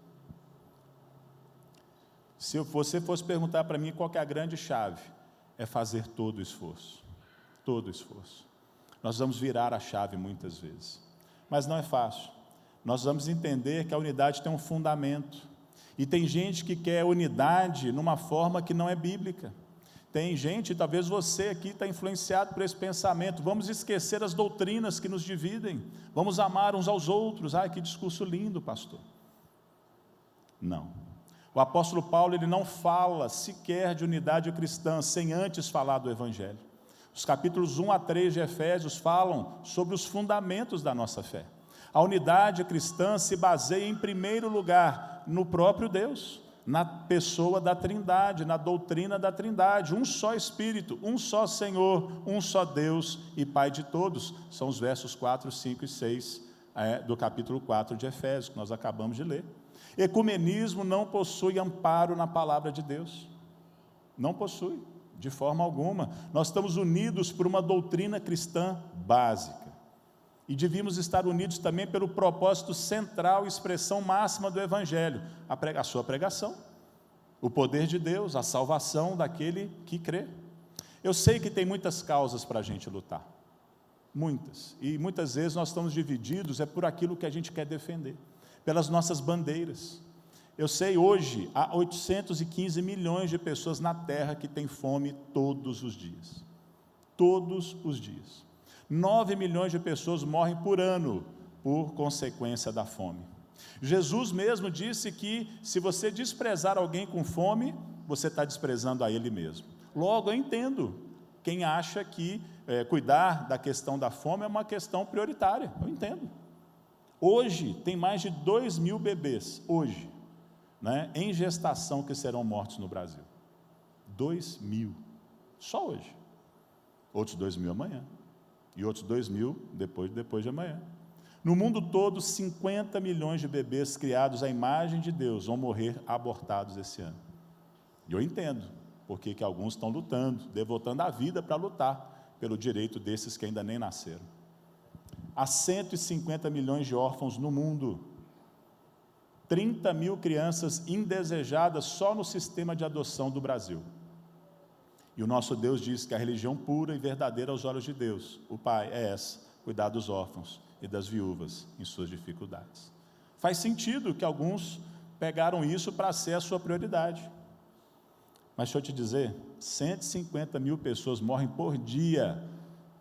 Se você fosse perguntar para mim qual que é a grande chave, é fazer todo o esforço, todo o esforço. Nós vamos virar a chave muitas vezes, mas não é fácil. Nós vamos entender que a unidade tem um fundamento, e tem gente que quer unidade numa forma que não é bíblica. Tem gente, talvez você aqui está influenciado por esse pensamento, vamos esquecer as doutrinas que nos dividem, vamos amar uns aos outros. Que discurso lindo, pastor. Não. O apóstolo Paulo, ele não fala sequer de unidade cristã, sem antes falar do Evangelho. Os capítulos 1 a 3 de Efésios falam sobre os fundamentos da nossa fé. A unidade cristã se baseia, em primeiro lugar, no próprio Deus, na pessoa da Trindade, na doutrina da Trindade, um só Espírito, um só Senhor, um só Deus e Pai de todos. São os versos 4, 5 e 6 do capítulo 4 de Efésios, que nós acabamos de ler. Ecumenismo não possui amparo na palavra de Deus, não possui, de forma alguma. Nós estamos unidos por uma doutrina cristã básica, e devíamos estar unidos também pelo propósito central e expressão máxima do Evangelho, a sua pregação, o poder de Deus, a salvação daquele que crê. Eu sei que tem muitas causas para a gente lutar, muitas, e muitas vezes nós estamos divididos por aquilo que a gente quer defender, pelas nossas bandeiras. Eu sei, hoje, há 815 milhões de pessoas na Terra que têm fome todos os dias. Todos os dias. 9 milhões de pessoas morrem por ano por consequência da fome. Jesus mesmo disse que se você desprezar alguém com fome, você está desprezando a Ele mesmo. Logo, eu entendo quem acha que cuidar da questão da fome é uma questão prioritária, eu entendo. Hoje, tem mais de 2.000 bebês, hoje, em gestação que serão mortos no Brasil. 2.000, só hoje. Outros 2.000 amanhã. E outros 2.000 depois de amanhã. No mundo todo, 50 milhões de bebês criados à imagem de Deus vão morrer abortados esse ano. E eu entendo porque que alguns estão lutando, devotando a vida para lutar pelo direito desses que ainda nem nasceram. Há 150 milhões de órfãos no mundo. 30 mil crianças indesejadas só no sistema de adoção do Brasil. E o nosso Deus diz que a religião pura e verdadeira aos olhos de Deus, o Pai, é essa: cuidar dos órfãos e das viúvas em suas dificuldades. Faz sentido que alguns pegaram isso para ser a sua prioridade. Mas deixa eu te dizer, 150 mil pessoas morrem por dia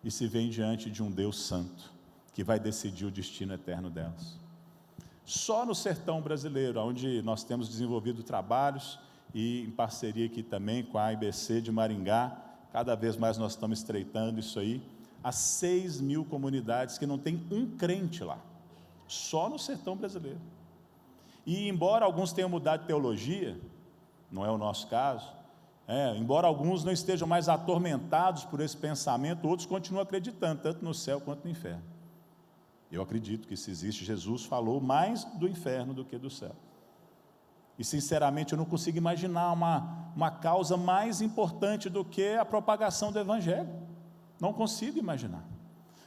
e se veem diante de um Deus santo, que vai decidir o destino eterno delas. Só no sertão brasileiro, onde nós temos desenvolvido trabalhos, e em parceria aqui também com a AIBC de Maringá, cada vez mais nós estamos estreitando isso aí, há 6 mil comunidades que não tem um crente lá, só no sertão brasileiro. E embora alguns tenham mudado de teologia, não é o nosso caso, embora alguns não estejam mais atormentados por esse pensamento, outros continuam acreditando, tanto no céu quanto no inferno. Eu acredito que, se existe Jesus, falou mais do inferno do que do céu. E sinceramente eu não consigo imaginar uma causa mais importante do que a propagação do Evangelho. Não consigo imaginar.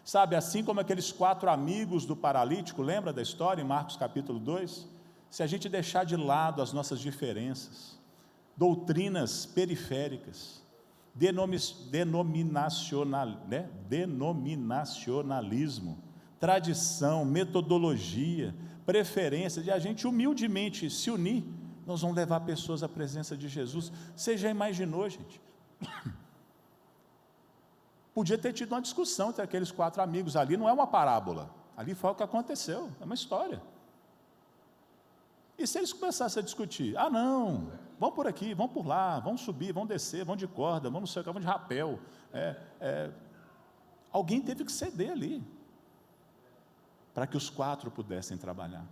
Sabe, assim como aqueles 4 amigos do paralítico, lembra da história em Marcos capítulo 2? Se a gente deixar de lado as nossas diferenças, doutrinas periféricas, denominacionalismo, tradição, metodologia, preferência, de a gente humildemente se unir, nós vamos levar pessoas à presença de Jesus. Você já imaginou, gente? Podia ter tido uma discussão entre aqueles 4 amigos, ali não é uma parábola, ali foi o que aconteceu, é uma história. E se eles começassem a discutir, não, vamos por aqui, vamos por lá, vamos subir, vamos descer, vamos de corda, vamos não sei o que, vamos de rapel, alguém teve que ceder ali, para que os 4 pudessem trabalhar.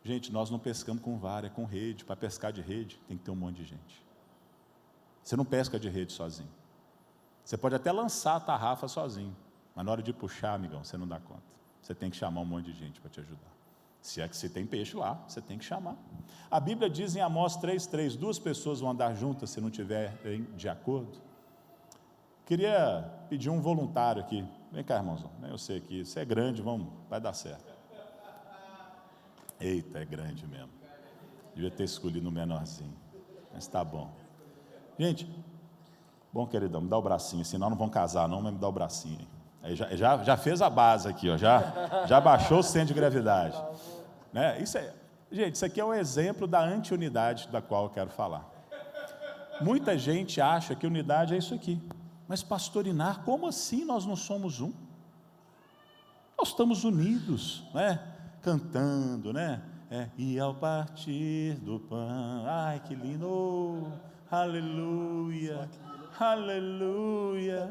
Gente, nós não pescamos com vara, é com rede. Para pescar de rede, tem que ter um monte de gente. Você não pesca de rede sozinho. Você pode até lançar a tarrafa sozinho, mas na hora de puxar, amigão, você não dá conta. Você tem que chamar um monte de gente para te ajudar. Se é que você tem peixe lá, você tem que chamar. A Bíblia diz em Amós 3:3, 2 pessoas vão andar juntas se não tiverem de acordo. Queria pedir um voluntário aqui. Vem cá, irmãozão, eu sei que você é grande, vai dar certo. Eita, é grande mesmo. Devia ter escolhido um menorzinho, mas tá bom. Gente, bom, queridão, me dá o bracinho, senão não vão casar não, mas me dá o bracinho aí. Já fez a base aqui, ó, já baixou o centro de gravidade. Gente, isso aqui é um exemplo da anti-unidade da qual eu quero falar. Muita gente acha que unidade é isso aqui. Mas pastor Inar, como assim nós não somos um? Nós estamos unidos, cantando, e ao partir do pão, ai que lindo, aleluia, aleluia,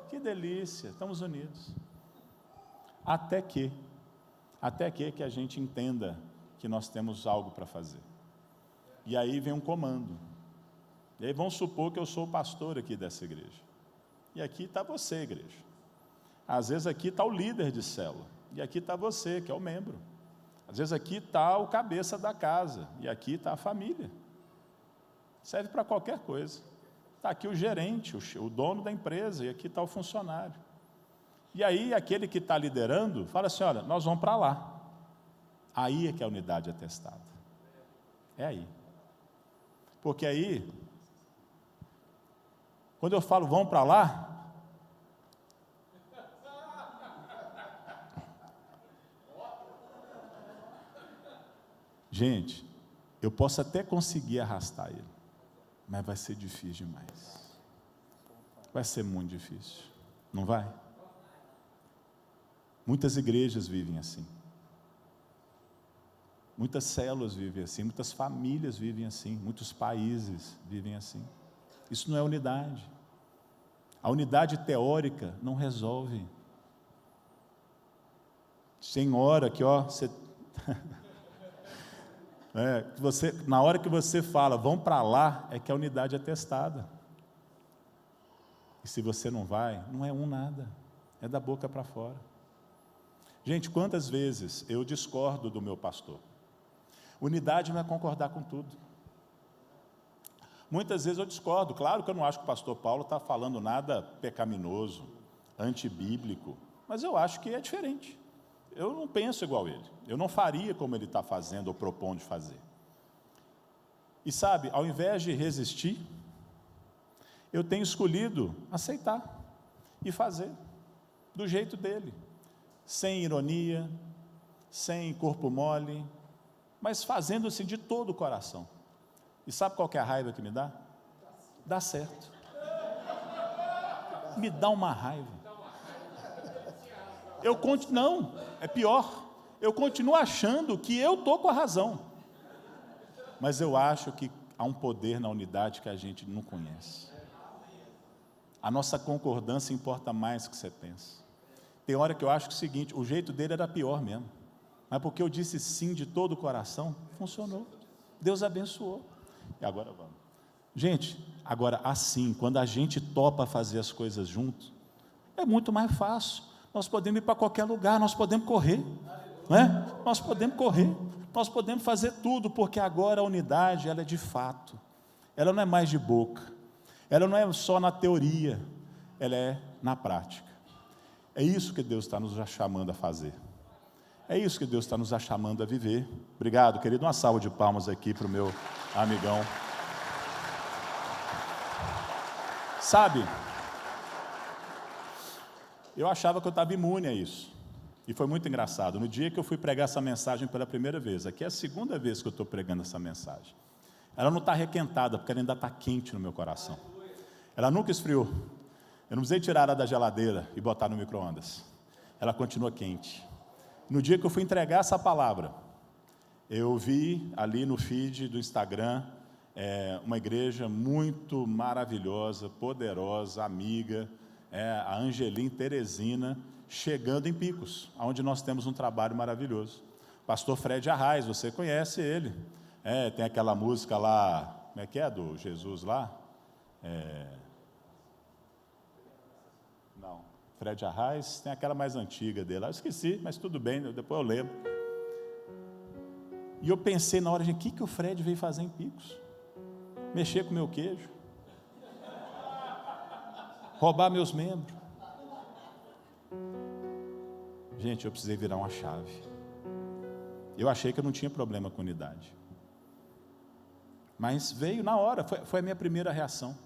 que delícia, estamos unidos. Até que a gente entenda que nós temos algo para fazer. E aí vem um comando. E aí vamos supor que eu sou o pastor aqui dessa igreja. E aqui está você, igreja. Às vezes aqui está o líder de célula. E aqui está você, que é o membro. Às vezes aqui está o cabeça da casa. E aqui está a família. Serve para qualquer coisa. Está aqui o gerente, o dono da empresa. E aqui está o funcionário. E aí aquele que está liderando fala assim, olha, nós vamos para lá. Aí é que a unidade é testada. É aí. Porque aí, quando eu falo vamos para lá, gente, eu posso até conseguir arrastar ele, mas vai ser difícil demais. Vai ser muito difícil, não vai? Muitas igrejas vivem assim. Muitas células vivem assim, muitas famílias vivem assim, muitos países vivem assim. Isso não é unidade. A unidade teórica não resolve. Tem hora que, na hora que você fala, vão para lá, é que a unidade é testada. E se você não vai, não é nada, é da boca para fora. Gente, quantas vezes eu discordo do meu pastor? Unidade não é concordar com tudo. Muitas vezes eu discordo. Claro que eu não acho que o pastor Paulo está falando nada pecaminoso, antibíblico, mas eu acho que é diferente. eu não penso igual ele, eu não faria como ele está fazendo ou propondo de fazer. E sabe, ao invés de resistir, eu tenho escolhido aceitar e fazer do jeito dele, sem ironia, sem corpo mole, mas fazendo-se de todo o coração. E sabe qual que é a raiva que me dá? Dá certo. Me dá uma raiva. Não, é pior. Eu continuo achando que eu estou com a razão. Mas eu acho que há um poder na unidade que a gente não conhece. A nossa concordância importa mais do que você pensa. Tem hora que eu acho que é o seguinte, o jeito dele era pior mesmo. Mas porque eu disse sim de todo o coração, funcionou. Deus abençoou. E agora vamos. Gente, agora assim, quando a gente topa fazer as coisas juntos, é muito mais fácil. Nós podemos ir para qualquer lugar, nós podemos correr, não é? Nós podemos correr, nós podemos fazer tudo, porque agora a unidade, ela é de fato. Ela não é mais de boca, ela não é só na teoria, ela é na prática. É isso que Deus está nos chamando a fazer. É isso que Deus está nos chamando a viver. Obrigado, querido. Uma salva de palmas aqui para o meu amigão. Sabe, eu achava que eu estava imune a isso. E foi muito engraçado. No dia que eu fui pregar essa mensagem pela primeira vez, aqui é a segunda vez que eu estou pregando essa mensagem. Ela não está requentada, porque ela ainda está quente no meu coração. Ela nunca esfriou. Eu não precisei tirar ela da geladeira e botar no micro-ondas. Ela continua quente. No dia que eu fui entregar essa palavra, eu vi ali no feed do Instagram, uma igreja muito maravilhosa, poderosa, amiga, a Angelim Teresina, chegando em Picos, onde nós temos um trabalho maravilhoso. Pastor Fred Arraes, você conhece ele, tem aquela música lá, como é que é, do Jesus lá? Não, Fred Arraes, tem aquela mais antiga dele, eu esqueci, mas tudo bem, depois eu lembro. E eu pensei na hora, o que o Fred veio fazer em Picos? Mexer com meu queijo, roubar meus membros. Gente, eu precisei virar uma chave. Eu achei que eu não tinha problema com unidade, mas veio na hora, foi a minha primeira reação.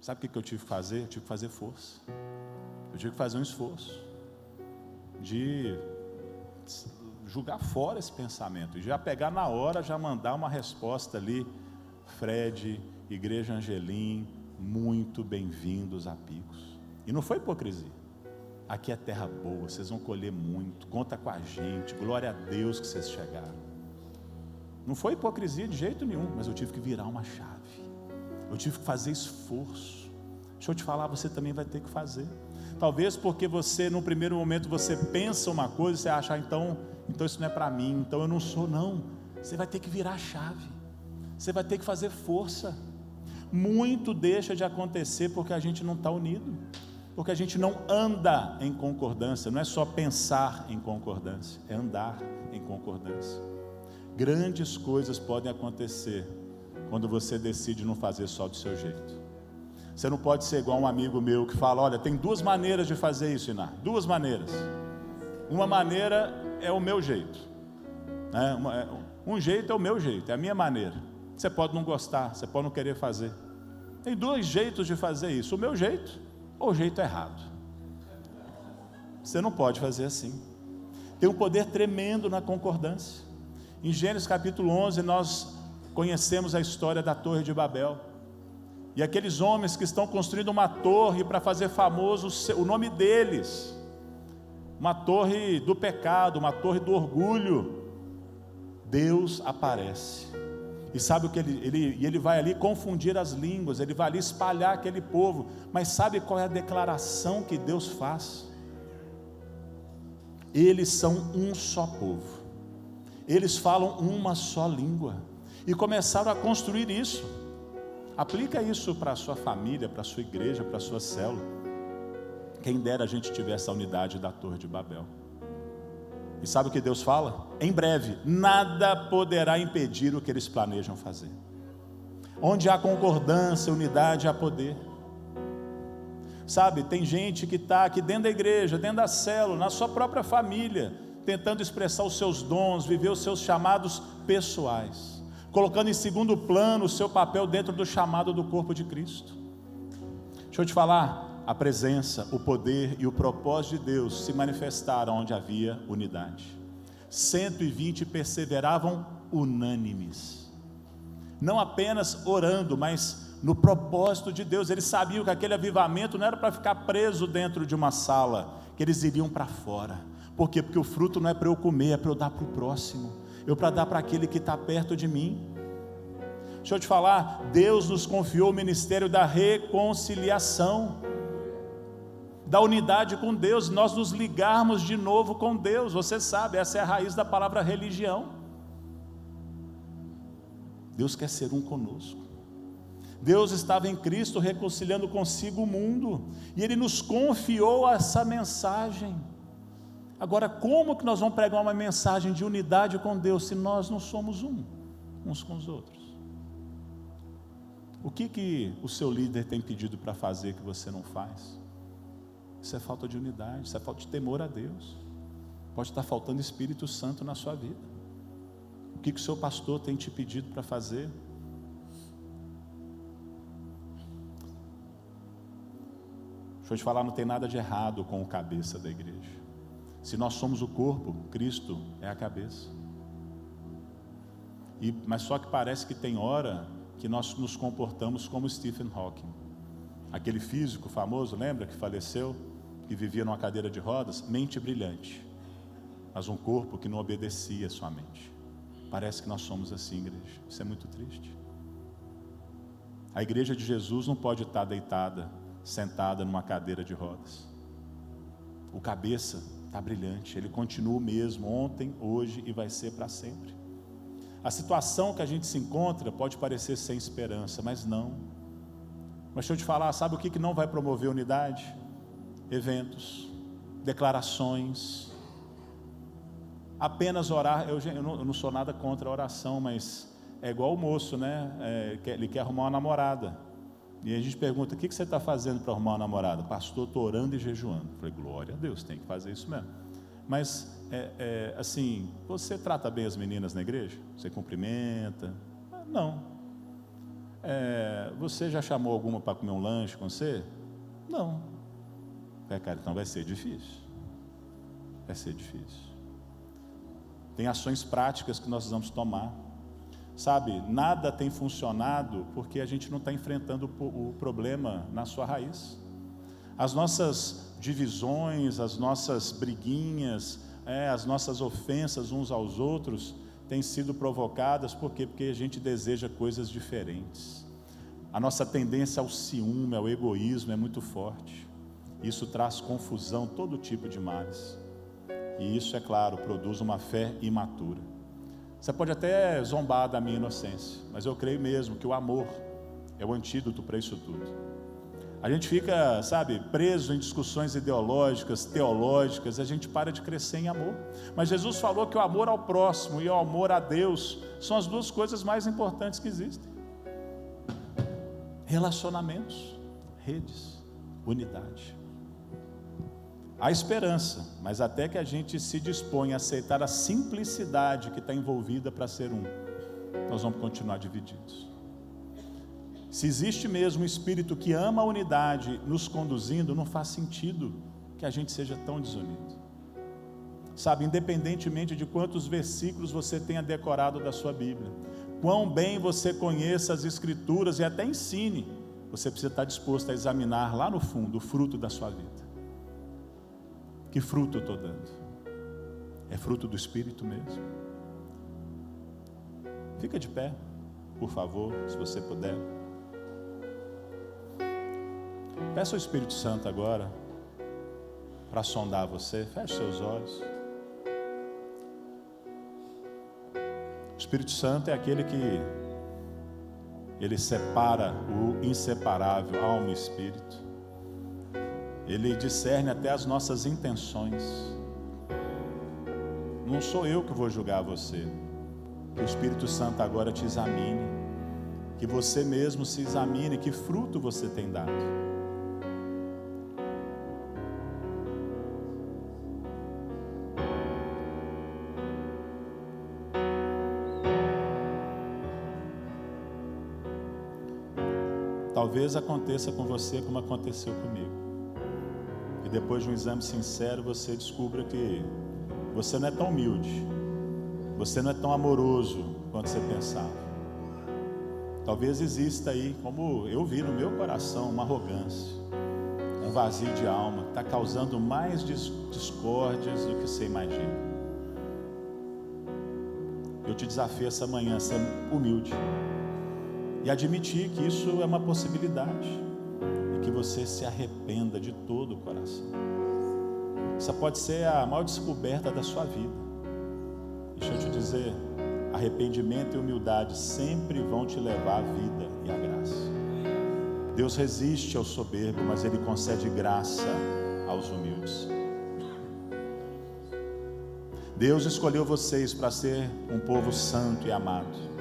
Sabe o que eu tive que fazer? Eu tive que fazer força. Eu tive que fazer um esforço de jogar fora esse pensamento, e já pegar na hora, já mandar uma resposta ali. Fred, Igreja Angelim, muito bem-vindos a Picos. E não foi hipocrisia. Aqui é terra boa, vocês vão colher muito, conta com a gente, glória a Deus que vocês chegaram. Não foi hipocrisia de jeito nenhum, mas eu tive que virar uma chave. Eu tive que fazer esforço. Deixa eu te falar, você também vai ter que fazer. Talvez porque você, no primeiro momento, você pensa uma coisa, você acha, então isso não é para mim, então eu não sou, não. Você vai ter que virar a chave. Você vai ter que fazer força. Muito deixa de acontecer porque a gente não está unido, porque a gente não anda em concordância. Não é só pensar em concordância, é andar em concordância. Grandes coisas podem acontecer quando você decide não fazer só do seu jeito. Você não pode ser igual um amigo meu que fala, olha, tem duas maneiras de fazer isso, Iná, duas maneiras. Uma maneira é o meu jeito, um jeito é o meu jeito, é a minha maneira. Você pode não gostar, você pode não querer fazer. Tem dois jeitos de fazer isso, o meu jeito ou o jeito errado. Você não pode fazer assim. Tem um poder tremendo na concordância. Em Gênesis capítulo 11, nós conhecemos a história da Torre de Babel. E aqueles homens que estão construindo uma torre para fazer famoso o nome deles. Uma torre do pecado, uma torre do orgulho. Deus aparece. E sabe o que ele vai ali confundir as línguas, ele vai ali espalhar aquele povo. Mas sabe qual é a declaração que Deus faz? Eles são um só povo. Eles falam uma só língua. E começaram a construir isso. Aplica isso para a sua família, para a sua igreja, para a sua célula. Quem dera a gente tivesse a unidade da Torre de Babel. E sabe o que Deus fala? Em breve, nada poderá impedir o que eles planejam fazer. Onde há concordância, unidade, há poder. Sabe, tem gente que está aqui dentro da igreja, dentro da célula, na sua própria família, tentando expressar os seus dons, viver os seus chamados pessoais, colocando em segundo plano o seu papel dentro do chamado do corpo de Cristo. Deixa eu te falar, a presença, o poder e o propósito de Deus se manifestaram onde havia unidade. 120 perseveravam unânimes, não apenas orando, mas no propósito de Deus. Eles sabiam que aquele avivamento não era para ficar preso dentro de uma sala, que eles iriam para fora. Por quê? Porque o fruto não é para eu comer, é para eu dar para o próximo, para dar para aquele que está perto de mim. Deixa eu te falar, Deus nos confiou o ministério da reconciliação, da unidade com Deus, nós nos ligarmos de novo com Deus. Você sabe, essa é a raiz da palavra religião. Deus quer ser um conosco. Deus estava em Cristo reconciliando consigo o mundo, e Ele nos confiou essa mensagem. Agora, como que nós vamos pregar uma mensagem de unidade com Deus, se nós não somos uns com os outros? O que o seu líder tem pedido para fazer que você não faz? Isso é falta de unidade, isso é falta de temor a Deus. Pode estar faltando Espírito Santo na sua vida. O que o seu pastor tem te pedido para fazer? Deixa eu te falar, não tem nada de errado com o cabeça da igreja. Se nós somos o corpo, Cristo é a cabeça. Mas só que parece que tem hora que nós nos comportamos como Stephen Hawking, aquele físico famoso, lembra, que faleceu, que vivia numa cadeira de rodas, mente brilhante, mas um corpo que não obedecia à sua mente. Parece que nós somos assim, igreja. Isso é muito triste. A igreja de Jesus não pode estar deitada, sentada numa cadeira de rodas. O cabeça está brilhante, ele continua o mesmo, ontem, hoje e vai ser para sempre. A situação que a gente se encontra pode parecer sem esperança, mas não. Mas deixa eu te falar, sabe o que não vai promover unidade? Eventos, declarações, apenas orar. Eu não sou nada contra a oração, mas é igual o moço, né? Ele quer arrumar uma namorada, e a gente pergunta, o que você está fazendo para arrumar uma namorada? Pastor, estou orando e jejuando. Eu falei, glória a Deus, tem que fazer isso mesmo. Mas, assim, você trata bem as meninas na igreja? Você cumprimenta? Não. Você já chamou alguma para comer um lanche com você? Não. Cara, então vai ser difícil. Vai ser difícil. Tem ações práticas que nós vamos tomar. Sabe, nada tem funcionado porque a gente não está enfrentando o problema na sua raiz. As nossas divisões, as nossas briguinhas, as nossas ofensas uns aos outros têm sido provocadas, por quê? Porque a gente deseja coisas diferentes. A nossa tendência ao ciúme, ao egoísmo é muito forte. Isso traz confusão, todo tipo de males. E isso, é claro, produz uma fé imatura. Você pode até zombar da minha inocência, mas eu creio mesmo que o amor é o antídoto para isso tudo. A gente fica, sabe, preso em discussões ideológicas, teológicas, e a gente para de crescer em amor. Mas Jesus falou que o amor ao próximo e o amor a Deus são as duas coisas mais importantes que existem. Relacionamentos, redes, unidade. Há esperança, mas até que a gente se dispõe a aceitar a simplicidade que está envolvida para ser um, nós vamos continuar divididos. Se existe mesmo um espírito que ama a unidade nos conduzindo, não faz sentido que a gente seja tão desunido. Sabe, independentemente de quantos versículos você tenha decorado da sua Bíblia, quão bem você conheça as Escrituras e até ensine, você precisa estar disposto a examinar lá no fundo o fruto da sua vida. Que fruto eu estou dando? É fruto do Espírito mesmo? Fica de pé, por favor, se você puder. Peça ao Espírito Santo agora para sondar você. Feche seus olhos. O Espírito Santo é aquele que ele separa o inseparável, alma e espírito. Ele discerne até as nossas intenções. Não sou eu que vou julgar você. Que o Espírito Santo agora te examine. Que você mesmo se examine que fruto você tem dado. Talvez aconteça com você como aconteceu comigo. E depois de um exame sincero, você descubra que você não é tão humilde, você não é tão amoroso quanto você pensava. Talvez exista aí, como eu vi no meu coração, uma arrogância, um vazio de alma, que está causando mais discórdias do que você imagina. Eu te desafio essa manhã a ser humilde e admitir que isso é uma possibilidade e que você se arrependa de todo o coração. Essa pode ser a maior descoberta da sua vida. Deixa eu te dizer, arrependimento e humildade sempre vão te levar à vida e à graça. Deus resiste ao soberbo, mas Ele concede graça aos humildes. Deus escolheu vocês para ser um povo santo e amado.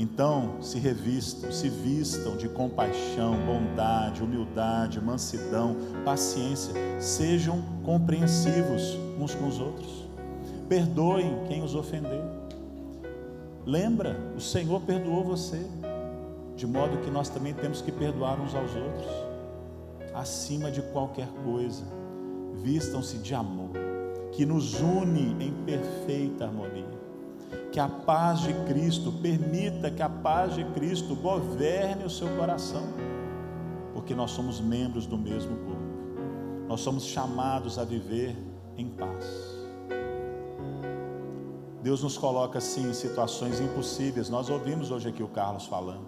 Então, se revistam, se vistam de compaixão, bondade, humildade, mansidão, paciência. Sejam compreensivos uns com os outros. Perdoem quem os ofender. Lembra, o Senhor perdoou você, de modo que nós também temos que perdoar uns aos outros. Acima de qualquer coisa, vistam-se de amor, que nos une em perfeita harmonia. Que a paz de Cristo, permita que a paz de Cristo governe o seu coração, porque nós somos membros do mesmo corpo. Nós somos chamados a viver em paz. Deus nos coloca sim em situações impossíveis. Nós ouvimos hoje aqui o Carlos falando,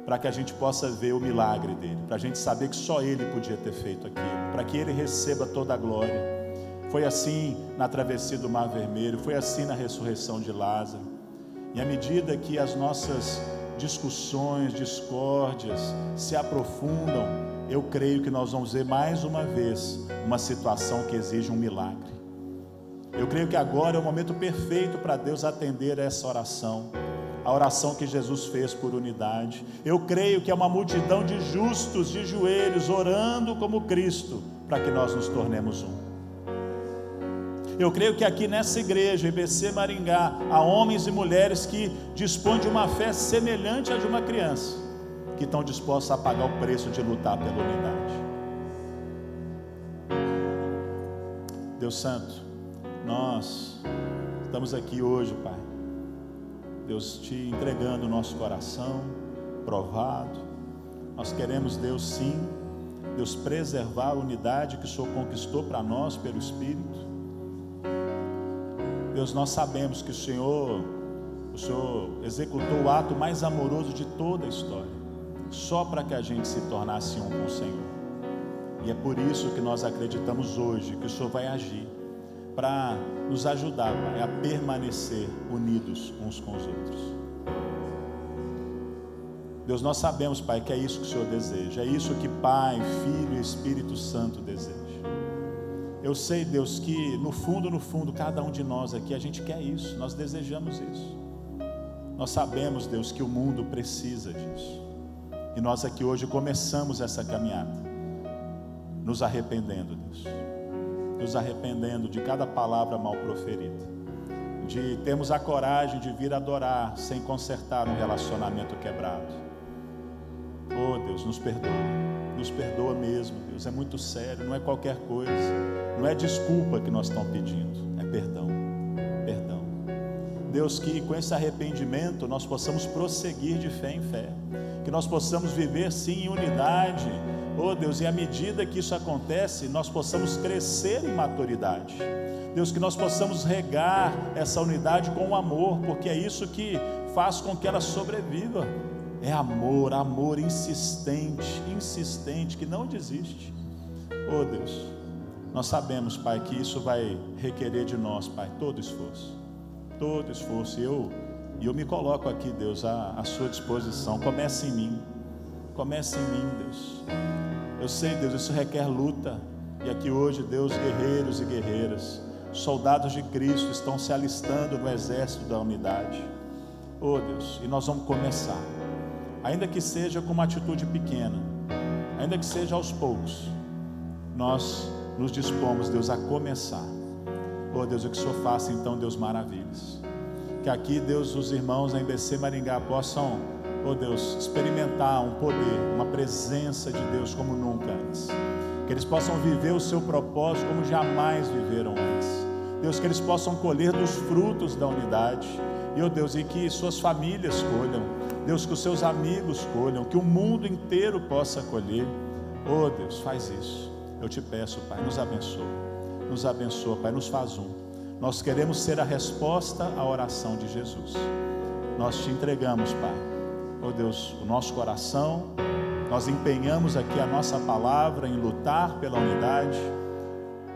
para que a gente possa ver o milagre dele, para a gente saber que só ele podia ter feito aquilo, para que ele receba toda a glória. Foi assim na travessia do Mar Vermelho, foi assim na ressurreição de Lázaro. E à medida que as nossas discussões, discórdias se aprofundam, eu creio que nós vamos ver mais uma vez uma situação que exige um milagre. Eu creio que agora é o momento perfeito para Deus atender essa oração, a oração que Jesus fez por unidade. Eu creio que é uma multidão de justos de joelhos orando como Cristo, para que nós nos tornemos um. Eu creio que aqui nessa igreja, IBC Maringá, há homens e mulheres que dispõem de uma fé semelhante à de uma criança, que estão dispostos a pagar o preço de lutar pela unidade. Deus Santo, nós estamos aqui hoje, Pai, Deus, te entregando o nosso coração provado. Nós queremos, Deus, sim, Deus, preservar a unidade que o Senhor conquistou para nós pelo Espírito. Deus, nós sabemos que o Senhor executou o ato mais amoroso de toda a história, só para que a gente se tornasse um com o Senhor. E é por isso que nós acreditamos hoje que o Senhor vai agir, para nos ajudar, Pai, a permanecer unidos uns com os outros. Deus, nós sabemos, Pai, que é isso que o Senhor deseja, é isso que Pai, Filho e Espírito Santo desejam. Eu sei, Deus, que no fundo, cada um de nós aqui, a gente quer isso, nós desejamos isso. Nós sabemos, Deus, que o mundo precisa disso. E nós aqui hoje começamos essa caminhada, nos arrependendo, Deus. Nos arrependendo de cada palavra mal proferida. De termos a coragem de vir adorar sem consertar um relacionamento quebrado. Oh, Deus, nos perdoa. Nos perdoa mesmo, Deus, é muito sério, não é qualquer coisa, não é desculpa que nós estamos pedindo, é perdão, perdão. Deus, que com esse arrependimento nós possamos prosseguir de fé em fé, que nós possamos viver sim em unidade, oh Deus, e à medida que isso acontece, nós possamos crescer em maturidade. Deus, que nós possamos regar essa unidade com o amor, porque é isso que faz com que ela sobreviva. É amor, amor insistente, que não desiste. Oh Deus, nós sabemos, Pai, que isso vai requerer de nós, Pai, todo esforço, e eu me coloco aqui, Deus, à sua disposição. Comece em mim, Deus. Eu sei, Deus, isso requer luta, e aqui hoje, Deus, guerreiros e guerreiras, soldados de Cristo estão se alistando no exército da unidade. Oh Deus, e nós vamos começar. Ainda que seja com uma atitude pequena, ainda que seja aos poucos, nós nos dispomos, Deus, a começar. Oh Deus, o que o Senhor faça então, Deus, maravilhas. Que aqui, Deus, os irmãos da IBC Maringá possam oh Deus, experimentar um poder, uma presença de Deus como nunca antes. Que eles possam viver o seu propósito como jamais viveram antes. Deus, que eles possam colher dos frutos da unidade. E, oh Deus, e que suas famílias colham. Deus, que os seus amigos colham, que o mundo inteiro possa colher. Oh Deus, faz isso. Eu te peço, Pai, nos abençoa, Pai, nos faz um. Nós queremos ser a resposta à oração de Jesus. Nós te entregamos, Pai, oh Deus, o nosso coração. Nós empenhamos aqui a nossa palavra em lutar pela unidade,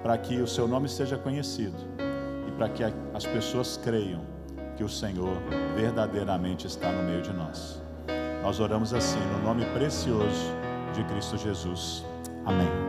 para que o seu nome seja conhecido e para que as pessoas creiam que o Senhor verdadeiramente está no meio de nós. Nós oramos assim no nome precioso de Cristo Jesus. Amém.